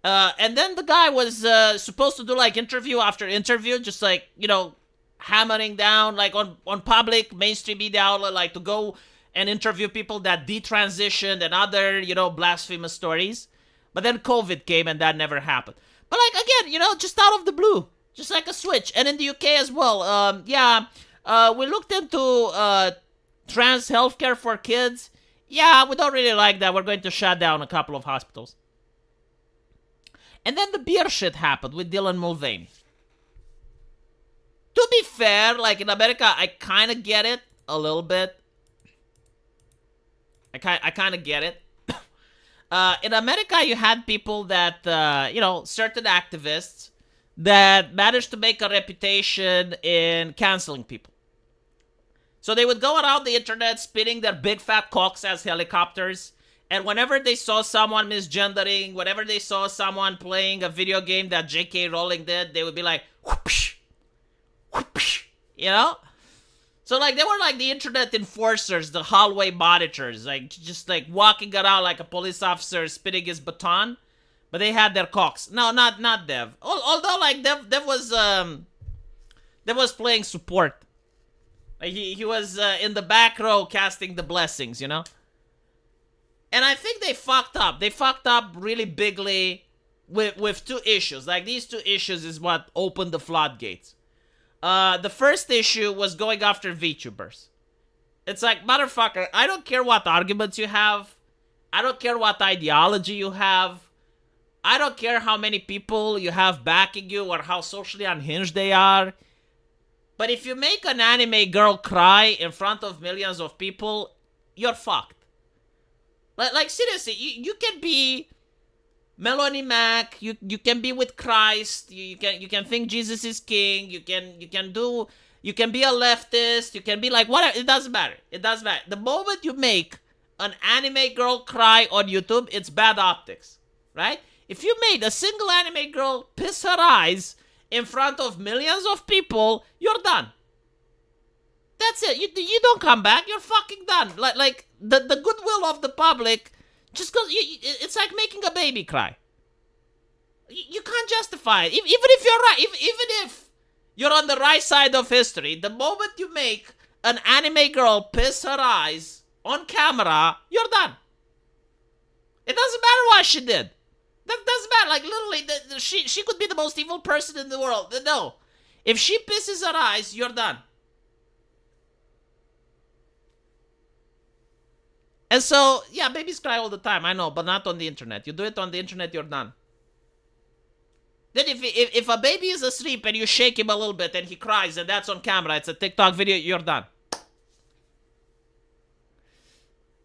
And then the guy was supposed to do, like, interview after interview, just, like, you know, hammering down, like, on public mainstream media outlet, like, to go and interview people that detransitioned and other, you know, blasphemous stories. But then COVID came and that never happened. But, like, again, you know, just out of the blue. Just like a switch. And in the UK as well. We looked into trans healthcare for kids. Yeah, we don't really like that. We're going to shut down a couple of hospitals. And then the beer shit happened with Dylan Mulvaney. To be fair, like, in America, I kind of get it a little bit. I kind of get it. In America, you had people that, you know, certain activists that managed to make a reputation in canceling people. So they would go around the internet spinning their big fat cocks as helicopters. And whenever they saw someone misgendering, whenever they saw someone playing a video game that J.K. Rowling did, they would be like, whoosh, whoosh, you know? So, like, they were like the internet enforcers, the hallway monitors, like, just, like, walking around like a police officer spinning his baton. But they had their cocks. No, not Dev. Although, like, Dev was playing support. Like, he was in the back row casting the blessings, you know? And I think they fucked up. They fucked up really bigly with two issues. Like, these two issues is what opened the floodgates. The first issue was going after VTubers. It's like, motherfucker, I don't care what arguments you have. I don't care what ideology you have. I don't care how many people you have backing you or how socially unhinged they are. But if you make an anime girl cry in front of millions of people, you're fucked. Like seriously, you can be Melanie Mac, you can be with Christ, you can think Jesus is king, you can be a leftist, you can be like whatever, it doesn't matter. The moment you make an anime girl cry on YouTube, it's bad optics, right? If you made a single anime girl piss her eyes in front of millions of people, you're done. That's it. You don't come back. You're fucking done. Like the goodwill of the public Just because it's like making a baby cry. You can't justify it. Even if you're right, even if you're on the right side of history, the moment you make an anime girl piss her eyes on camera, you're done. It doesn't matter what she did. That doesn't matter. Like, literally, she could be the most evil person in the world. No. If she pisses her eyes, you're done. And so, yeah, babies cry all the time, I know, but not on the internet. You do it on the internet, you're done. Then if a baby is asleep and you shake him a little bit and he cries and that's on camera, it's a TikTok video, you're done.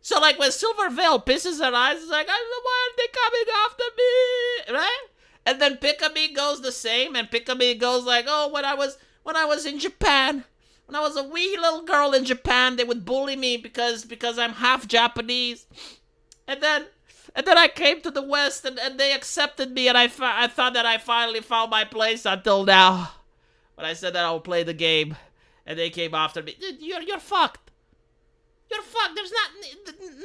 So, like, when Silver Veil pisses her eyes, it's like, I don't know, why are they coming after me? Right? And then Pikami goes the same, and Pikami goes like, oh, when I was in Japan, when I was a wee little girl in Japan, they would bully me because I'm half Japanese. And then I came to the West, and they accepted me, and I thought that I finally found my place until now. When I said that I would play the game, and they came after me. Dude, you're fucked. You're fucked. There's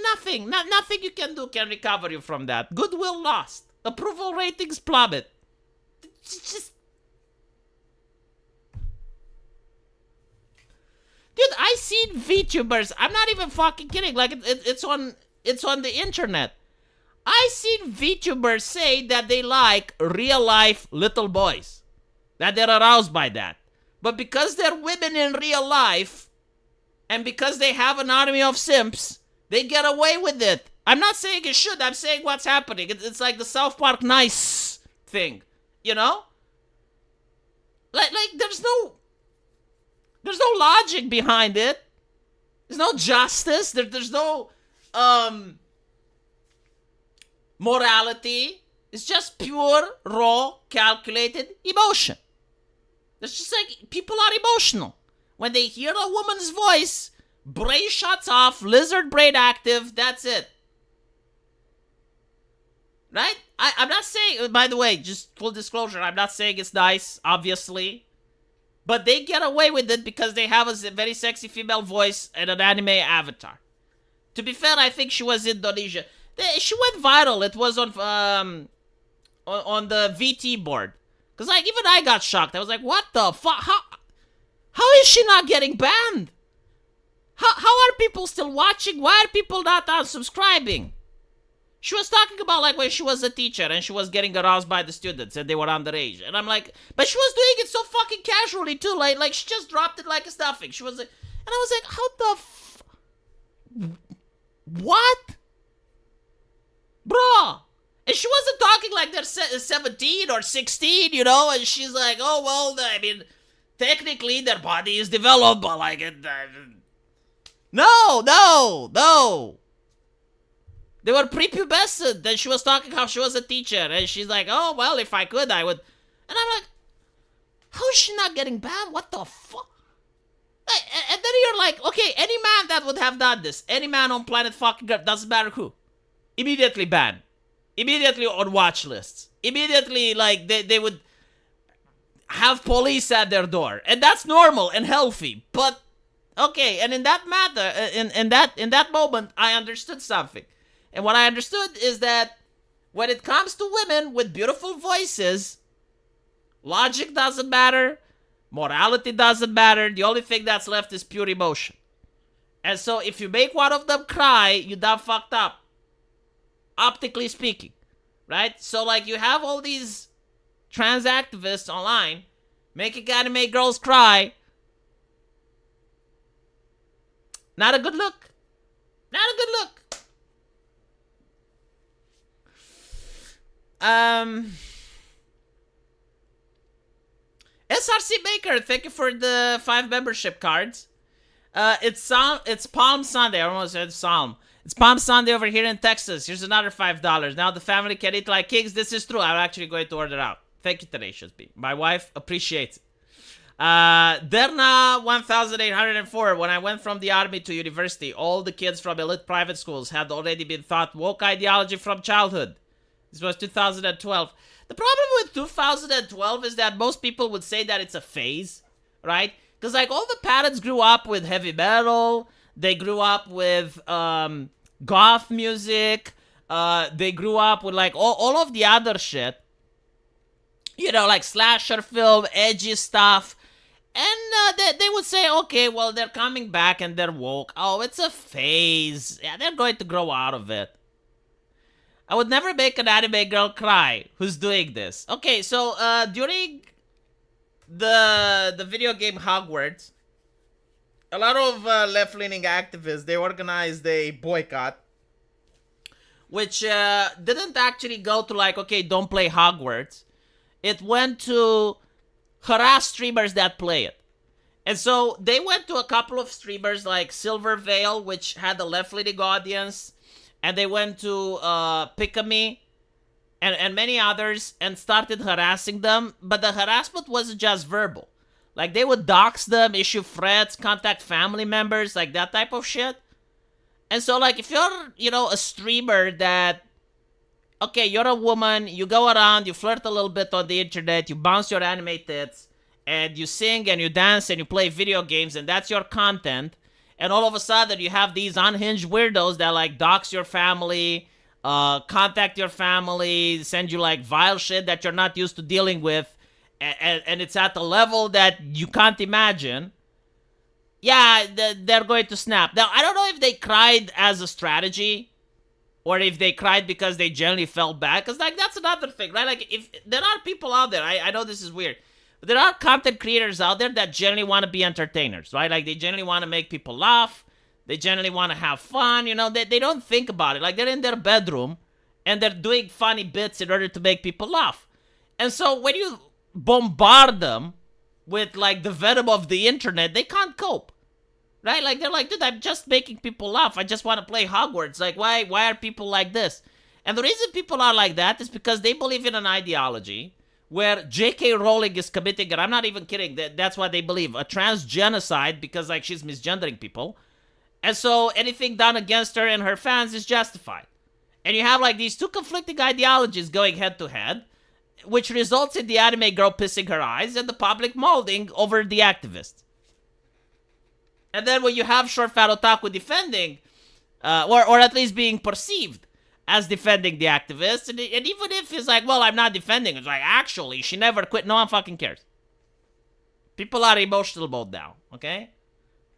nothing you can do can recover you from that. Goodwill lost. Approval ratings plummet. It's just... Dude, I seen VTubers. I'm not even fucking kidding. Like, it's on the internet. I seen VTubers say that they like real life little boys. That they're aroused by that. But because they're women in real life, and because they have an army of simps, they get away with it. I'm not saying it should. I'm saying what's happening. It's like the South Park nice thing, you know? Like there's no logic behind it. There's no justice. There's no morality. It's just pure, raw, calculated emotion. It's just like people are emotional. When they hear a woman's voice, brain shuts off, lizard brain active, that's it. Right? I'm not saying, by the way, just full disclosure, I'm not saying it's nice, obviously. But they get away with it because they have a very sexy female voice and an anime avatar. To be fair, I think she was Indonesia. She went viral. It was on the VT board. Because, like, even I got shocked. I was like, what the fuck? How is she not getting banned? How are people still watching? Why are people not unsubscribing? She was talking about, like, when she was a teacher and she was getting aroused by the students and they were underage. And I'm like, but she was doing it so fucking casually, too. Like she just dropped it like it's nothing. She was like, and I was like, how the what? Bro. And she wasn't talking like they're 17 or 16, you know? And she's like, oh, well, I mean, technically their body is developed, but like, no. They were prepubescent. And she was talking how she was a teacher. And she's like, oh, well, if I could, I would. And I'm like, how is she not getting banned? What the fuck? And then you're like, okay, any man that would have done this, any man on planet fucking Earth, doesn't matter who, immediately banned. Immediately on watch lists. Immediately, like, they would have police at their door. And that's normal and healthy. But, okay, and in that matter, in that moment, I understood something. And what I understood is that when it comes to women with beautiful voices, logic doesn't matter, morality doesn't matter, the only thing that's left is pure emotion. And so if you make one of them cry, you done fucked up. Optically speaking, right? So, like, you have all these trans activists online making anime girls cry. Not a good look. Not a good look. SRC Baker, thank you for the 5 membership cards. It's Palm Sunday. I almost said Psalm. It's Palm Sunday over here in Texas. Here's another $5. Now the family can eat like kings. This is true. I'm actually going to order out. Thank you, Tenacious B. My wife appreciates it. Derna 1804. When I went from the army to university, all the kids from elite private schools had already been taught woke ideology from childhood. This was 2012. The problem with 2012 is that most people would say that it's a phase, right? Because, like, all the parents grew up with heavy metal. They grew up with goth music. They grew up with like all of the other shit, you know, like slasher film, edgy stuff. And they would say, okay, well, they're coming back and they're woke. Oh, it's a phase. Yeah, they're going to grow out of it. I would never make an anime girl cry who's doing this. Okay, so during the video game Hogwarts, a lot of left-leaning activists, they organized a boycott, which didn't actually go to like, okay, don't play Hogwarts. It went to harass streamers that play it. And so they went to a couple of streamers like Silver Veil, which had a left-leaning audience, and they went to Pikami and many others and started harassing them. But the harassment wasn't just verbal. Like, they would dox them, issue threats, contact family members, like that type of shit. And so, like, if you're, you know, a streamer that, okay, you're a woman, you go around, you flirt a little bit on the internet, you bounce your anime tits, and you sing and you dance and you play video games, and that's your content, and all of a sudden you have these unhinged weirdos that, like, dox your family, contact your family, send you, like, vile shit that you're not used to dealing with, and it's at the level that you can't imagine. Yeah, they're going to snap. Now, I don't know if they cried as a strategy or if they cried because they generally felt bad. Because, like, that's another thing, right? Like, if there are people out there, I know this is weird, but there are content creators out there that generally want to be entertainers, right? Like, they generally want to make people laugh. They generally want to have fun. You know, they don't think about it. Like, they're in their bedroom and they're doing funny bits in order to make people laugh. And so when you bombard them with, like, the venom of the internet, they can't cope. Right? Like, they're like, dude, I'm just making people laugh. I just want to play Hogwarts. Like, why are people like this? And the reason people are like that is because they believe in an ideology where J.K. Rowling is committing, and I'm not even kidding, that's what they believe, a trans genocide because, like, she's misgendering people. And so anything done against her and her fans is justified. And you have, like, these two conflicting ideologies going head to head, which results in the anime girl pissing her eyes and the public molding over the activist. And then when you have short fat otaku defending, or at least being perceived as defending the activist, and even if it's like, well, I'm not defending, it's like, actually, she never quit. No one fucking cares. People are emotional mode now, okay?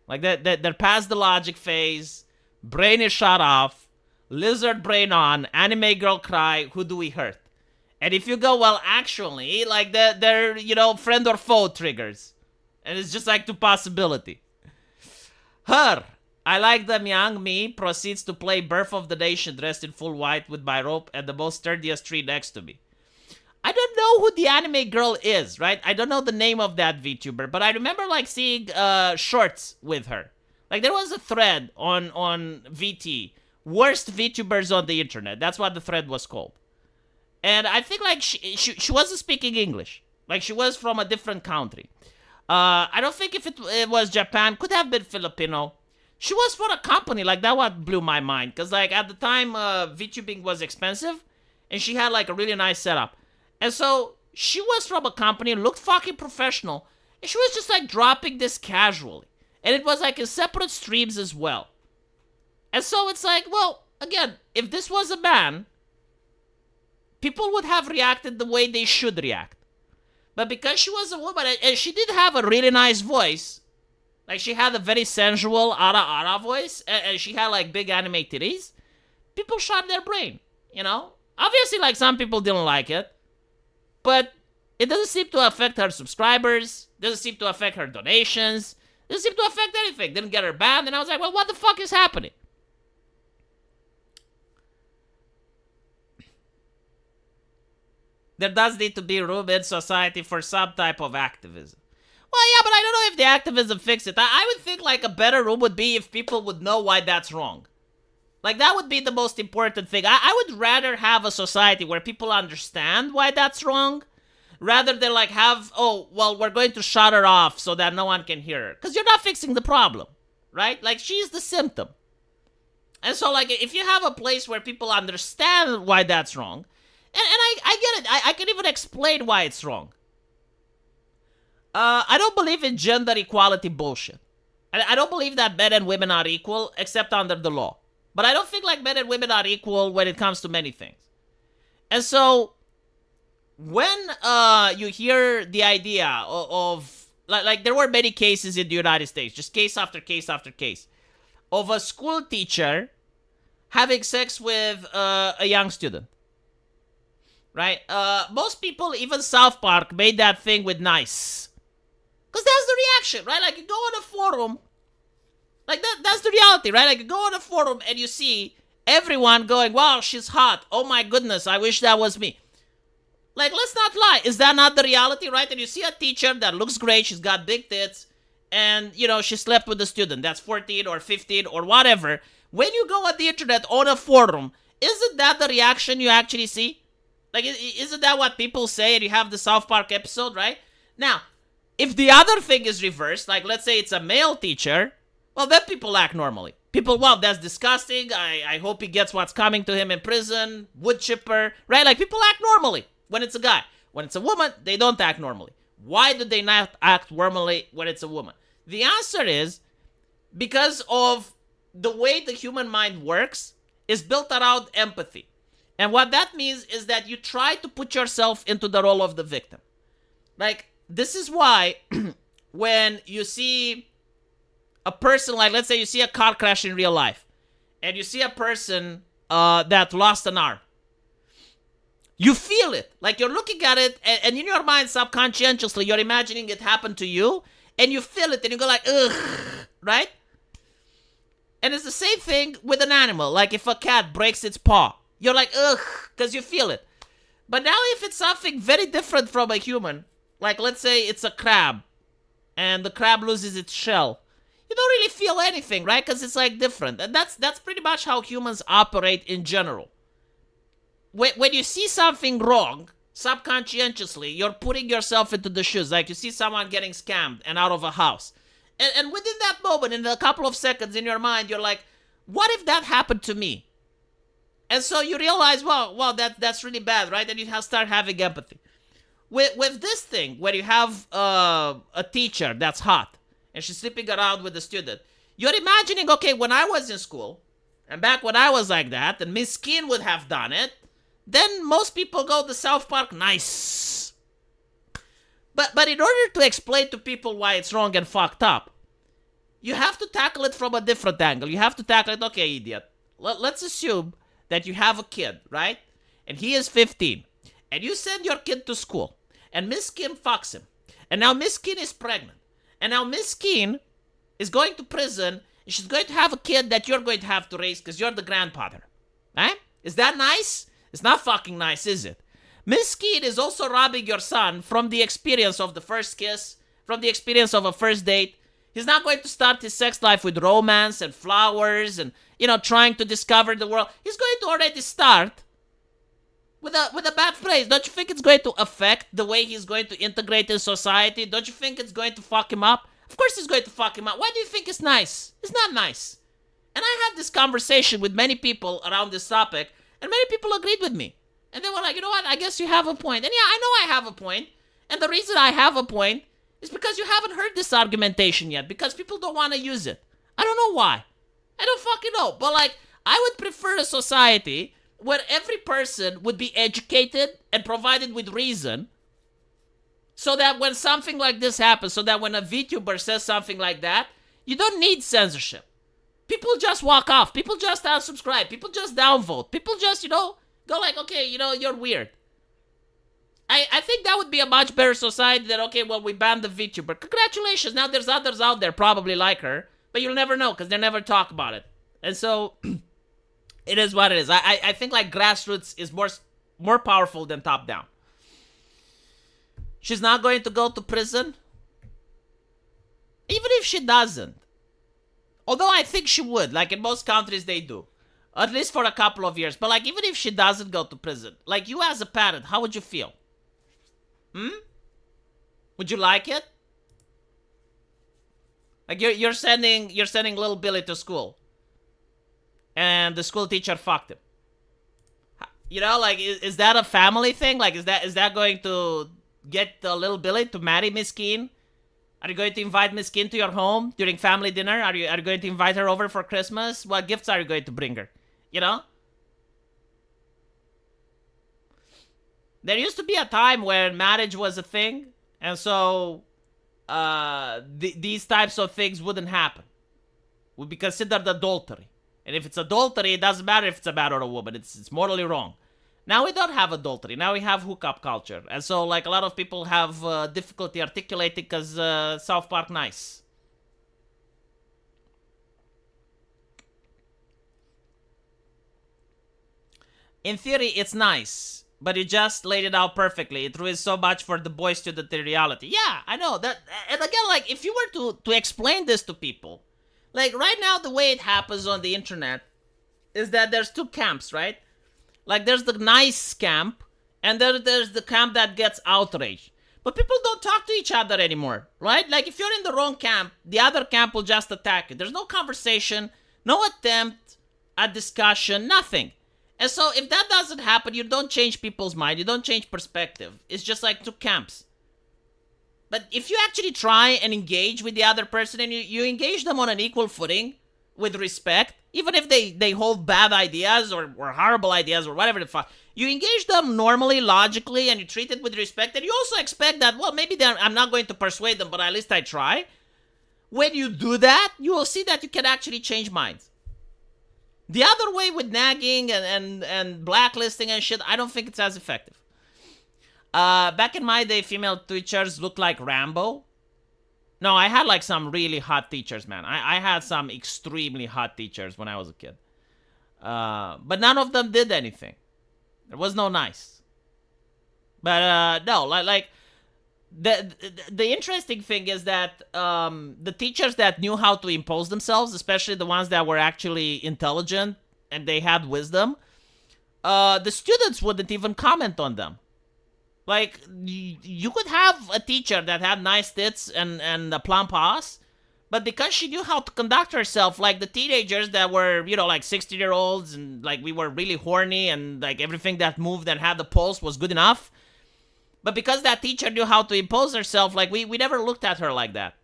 Like, they're past the logic phase, brain is shut off, lizard brain on, anime girl cry, who do we hurt? And if you go, well, actually, like, they're, you know, friend or foe triggers. And it's just like two possibility. Her. I like them young. Me proceeds to play Birth of the Nation dressed in full white with my rope and the most sturdiest tree next to me. I don't know who the anime girl is, right? I don't know the name of that VTuber, but I remember, like, seeing shorts with her. Like, there was a thread on VT. Worst VTubers on the internet. That's what the thread was called. And I think, like, she wasn't speaking English. Like, she was from a different country. I don't think if it was Japan, could have been Filipino. She was for a company, like, that what blew my mind. Because, like, at the time, VTubing was expensive, and she had, like, a really nice setup. And so, she was from a company, looked fucking professional, and she was just, like, dropping this casually. And it was, like, in separate streams as well. And so, it's like, well, again, if this was a man, people would have reacted the way they should react. But because she was a woman, and she did have a really nice voice, like, she had a very sensual ara voice, and she had, like, big anime titties, people shot their brain, you know? Obviously, like, some people didn't like it, but it doesn't seem to affect her subscribers, doesn't seem to affect her donations, doesn't seem to affect anything. Didn't get her banned, and I was like, well, what the fuck is happening? There does need to be room in society for some type of activism. Well, yeah, but I don't know if the activism fixes it. I would think, like, a better room would be if people would know why that's wrong. Like, that would be the most important thing. I would rather have a society where people understand why that's wrong, rather than, like, have, oh, well, we're going to shut her off so that no one can hear her. Because you're not fixing the problem, right? Like, she's the symptom. And so, like, if you have a place where people understand why that's wrong, and I get it. I can even explain why it's wrong. I don't believe in gender equality bullshit. I don't believe that men and women are equal, except under the law. But I don't think like men and women are equal when it comes to many things. And so when you hear the idea of like there were many cases in the United States, just case after case after case, of a school teacher having sex with a young student. Right? Most people, even South Park, made that thing with nice. Because that's the reaction, right? Like, you go on a forum, like, that's the reality, right? Like, you go on a forum and you see everyone going, wow, she's hot. Oh my goodness, I wish that was me. Like, let's not lie. Is that not the reality, right? And you see a teacher that looks great, she's got big tits, and, you know, she slept with a student that's 14 or 15 or whatever. When you go on the internet on a forum, isn't that the reaction you actually see? Like, isn't that what people say? And you have the South Park episode, right? Now, if the other thing is reversed, like let's say it's a male teacher, well, then people act normally. People, wow, that's disgusting. I hope he gets what's coming to him in prison. Wood chipper, right? Like, people act normally when it's a guy. When it's a woman, they don't act normally. Why do they not act normally when it's a woman? The answer is because of the way the human mind works is built around empathy. And what that means is that you try to put yourself into the role of the victim. Like, this is why when you see a person, like let's say you see a car crash in real life, and you see a person that lost an arm, you feel it. Like, you're looking at it, and in your mind, subconsciously, you're imagining it happened to you, and you feel it, and you go like, ugh, right? And it's the same thing with an animal. Like, if a cat breaks its paw, you're like, ugh, because you feel it. But now if it's something very different from a human, like let's say it's a crab, and the crab loses its shell, you don't really feel anything, right? Because it's like different. And that's pretty much how humans operate in general. When you see something wrong, subconsciously, you're putting yourself into the shoes. Like, you see someone getting scammed and out of a house. And within that moment, in a couple of seconds in your mind, you're like, what if that happened to me? And so you realize, well, that's really bad, right? And you start having empathy. With this thing, where you have a teacher that's hot, and she's sleeping around with a student, you're imagining, okay, when I was in school, and back when I was like that, and Miss Keen would have done it, then most people go to South Park, nice. But in order to explain to people why it's wrong and fucked up, you have to tackle it from a different angle. You have to tackle it, okay, idiot. Let's assume that you have a kid, right? And he is 15. And you send your kid to school. And Miss Kim fucks him. And now Miss Kim is pregnant. And now Miss Kim is going to prison. And she's going to have a kid that you're going to have to raise because you're the grandfather. Right? Is that nice? It's not fucking nice, is it? Miss Kim is also robbing your son from the experience of the first kiss, from the experience of a first date. He's not going to start his sex life with romance and flowers and, you know, trying to discover the world. He's going to already start with a bad phrase. Don't you think it's going to affect the way he's going to integrate in society? Don't you think it's going to fuck him up? Of course it's going to fuck him up. Why do you think it's nice? It's not nice. And I had this conversation with many people around this topic, and many people agreed with me. And they were like, you know what, I guess you have a point. And yeah, I know I have a point. And the reason I have a point is because you haven't heard this argumentation yet, because people don't want to use it. I don't know why. I don't fucking know. But like, I would prefer a society where every person would be educated and provided with reason, so that when something like this happens, so that when a VTuber says something like that, you don't need censorship. People just walk off. People just unsubscribe. People just downvote. People just, you know, go like, okay, you know, you're weird. I think that would be a much better society than, okay, well, we banned the VTuber. Congratulations. Now there's others out there probably like her, but you'll never know because they never talk about it. And so it is what it is. I think like grassroots is more powerful than top down. She's not going to go to prison. Even if she doesn't. Although I think she would. Like in most countries they do. At least for a couple of years. But like even if she doesn't go to prison. Like you as a parent, how would you feel? Would you like it? Like you're sending little Billy to school. And the school teacher fucked him. You know, like is that a family thing? Like is that going to get the little Billy to marry Miss Keen? Are you going to invite Miss Kim to your home during family dinner? Are you going to invite her over for Christmas? What gifts are you going to bring her? You know? There used to be a time when marriage was a thing, and so these types of things wouldn't happen. Would be considered adultery. And if it's adultery, it doesn't matter if it's a man or a woman. It's morally wrong. Now we don't have adultery. Now we have hookup culture. And so, like, a lot of people have difficulty articulating because South Park nice. In theory, it's nice. But you just laid it out perfectly. It ruins so much for the boys to the reality. Yeah, I know. That. And again, like, if you were to explain this to people, like, right now, the way it happens on the internet is that there's two camps, right? Like, there's the nice camp, and there's the camp that gets outraged. But people don't talk to each other anymore, right? Like, if you're in the wrong camp, the other camp will just attack you. There's no conversation, no attempt at discussion, nothing. And so, if that doesn't happen, you don't change people's mind, you don't change perspective. It's just like two camps. But if you actually try and engage with the other person and you engage them on an equal footing with respect, even if they hold bad ideas or horrible ideas or whatever the fuck, you engage them normally, logically, and you treat it with respect, and you also expect that, well, maybe I'm not going to persuade them, but at least I try. When you do that, you will see that you can actually change minds. The other way with nagging and blacklisting and shit, I don't think it's as effective. Back in my day, female teachers looked like Rambo. No, I had like some really hot teachers, man. I had some extremely hot teachers when I was a kid. But none of them did anything. There was no nice. But no, like the interesting thing is that the teachers that knew how to impose themselves, especially the ones that were actually intelligent and they had wisdom, the students wouldn't even comment on them. Like, you could have a teacher that had nice tits and a plump ass, but because she knew how to conduct herself, like the teenagers that were, like 16-year-olds, and like we were really horny, and like everything that moved and had the pulse was good enough. But because that teacher knew how to impose herself, like we never looked at her like that.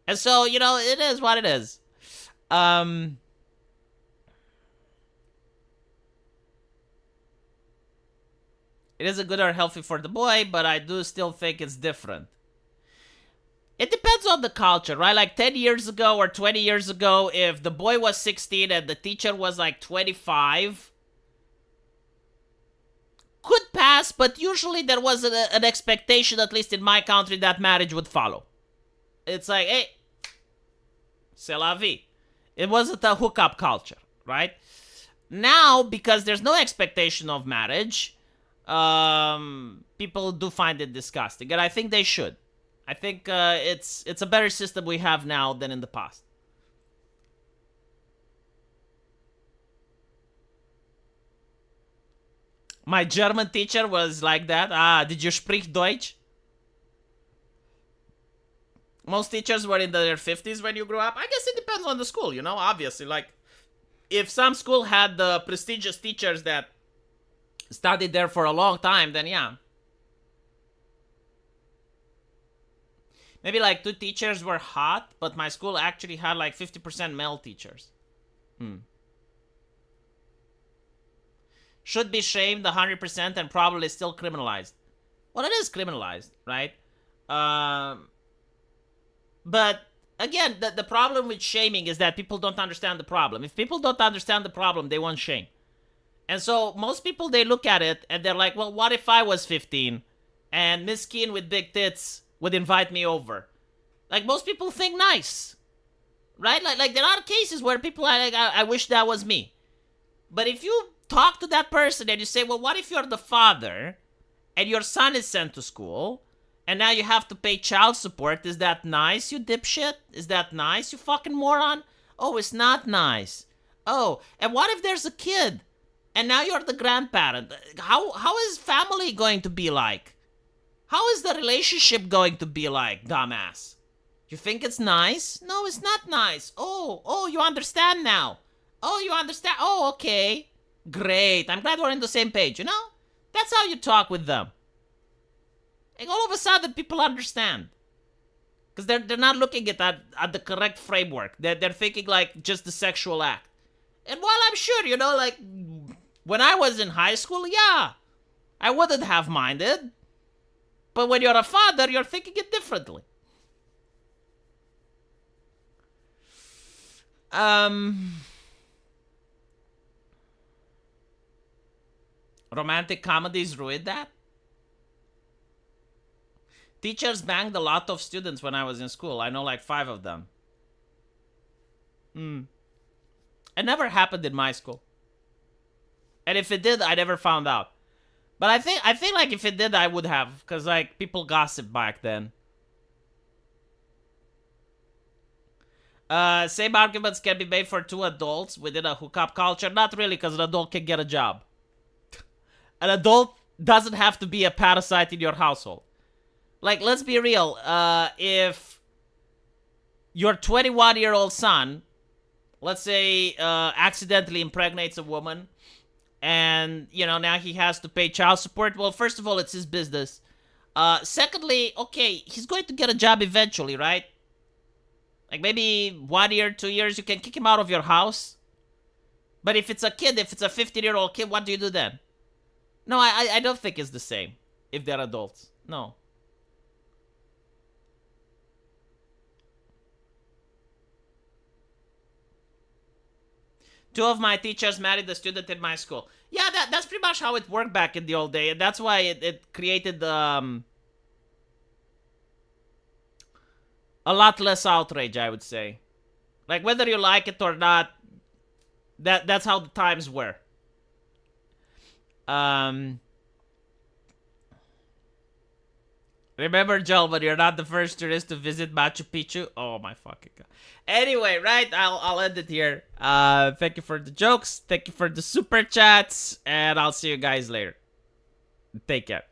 And so, it is what it is. It isn't good or healthy for the boy, but I do still think it's different. It depends on the culture, right? Like 10 years ago or 20 years ago, if the boy was 16 and the teacher was like 25, could pass, but usually there was an expectation, at least in my country, that marriage would follow. It's like, hey, c'est la vie. It wasn't a hookup culture, right? Now, because there's no expectation of marriage, people do find it disgusting, and I think they should. I think it's a better system we have now than in the past. My German teacher was like that. Did you speak Deutsch? Most teachers were in their 50s when you grew up. I guess it depends on the school, obviously. Like, if some school had the prestigious teachers that studied there for a long time, then yeah. Maybe like 2 teachers were hot, but my school actually had like 50% male teachers. Should be shamed 100% and probably still criminalized. Well, it is criminalized, right? But again, the problem with shaming is that people don't understand the problem. If people don't understand the problem, they won't shame. And so most people, they look at it and they're like, well, what if I was 15 and Miss Keen with big tits would invite me over? Like, most people think nice, right? Like there are cases where people are like, I wish that was me. But if you talk to that person and you say, well, what if you're the father and your son is sent to school and now you have to pay child support? Is that nice, you dipshit? Is that nice, you fucking moron? Oh, it's not nice. Oh, and what if there's a kid and now you're the grandparent? How is family going to be like? How is the relationship going to be like, dumbass? You think it's nice? No, it's not nice. Oh, you understand now. Oh, you understand. Oh, okay. Great. I'm glad we're on the same page, That's how you talk with them. And all of a sudden, people understand. Because they're not looking at the correct framework. They're thinking like just the sexual act. And while I'm sure, like when I was in high school, yeah, I wouldn't have minded. But when you're a father, you're thinking it differently. Romantic comedies ruined that. Teachers banged a lot of students when I was in school. I know like 5 of them. It never happened in my school. And if it did, I never found out. But I think like if it did, I would have. Because like people gossiped back then. Same arguments can be made for 2 adults within a hookup culture. Not really, because an adult can get a job. An adult doesn't have to be a parasite in your household. Like, let's be real. If your 21-year-old son, let's say, accidentally impregnates a woman, and, now he has to pay child support, well, first of all, it's his business. Secondly, okay, he's going to get a job eventually, right? Like, maybe 1 year, 2 years, you can kick him out of your house. But if it's a kid, if it's a 15-year-old kid, what do you do then? No, I don't think it's the same if they're adults. No. Two of my teachers married a student in my school. Yeah, that's pretty much how it worked back in the old day. And that's why it created a lot less outrage, I would say. Like, whether you like it or not, that's how the times were. Remember, gentlemen, you're not the first tourist to visit Machu Picchu. Oh my fucking god. Anyway, right, I'll end it here. Thank you for the jokes. Thank you for the super chats. And I'll see you guys later. Take care.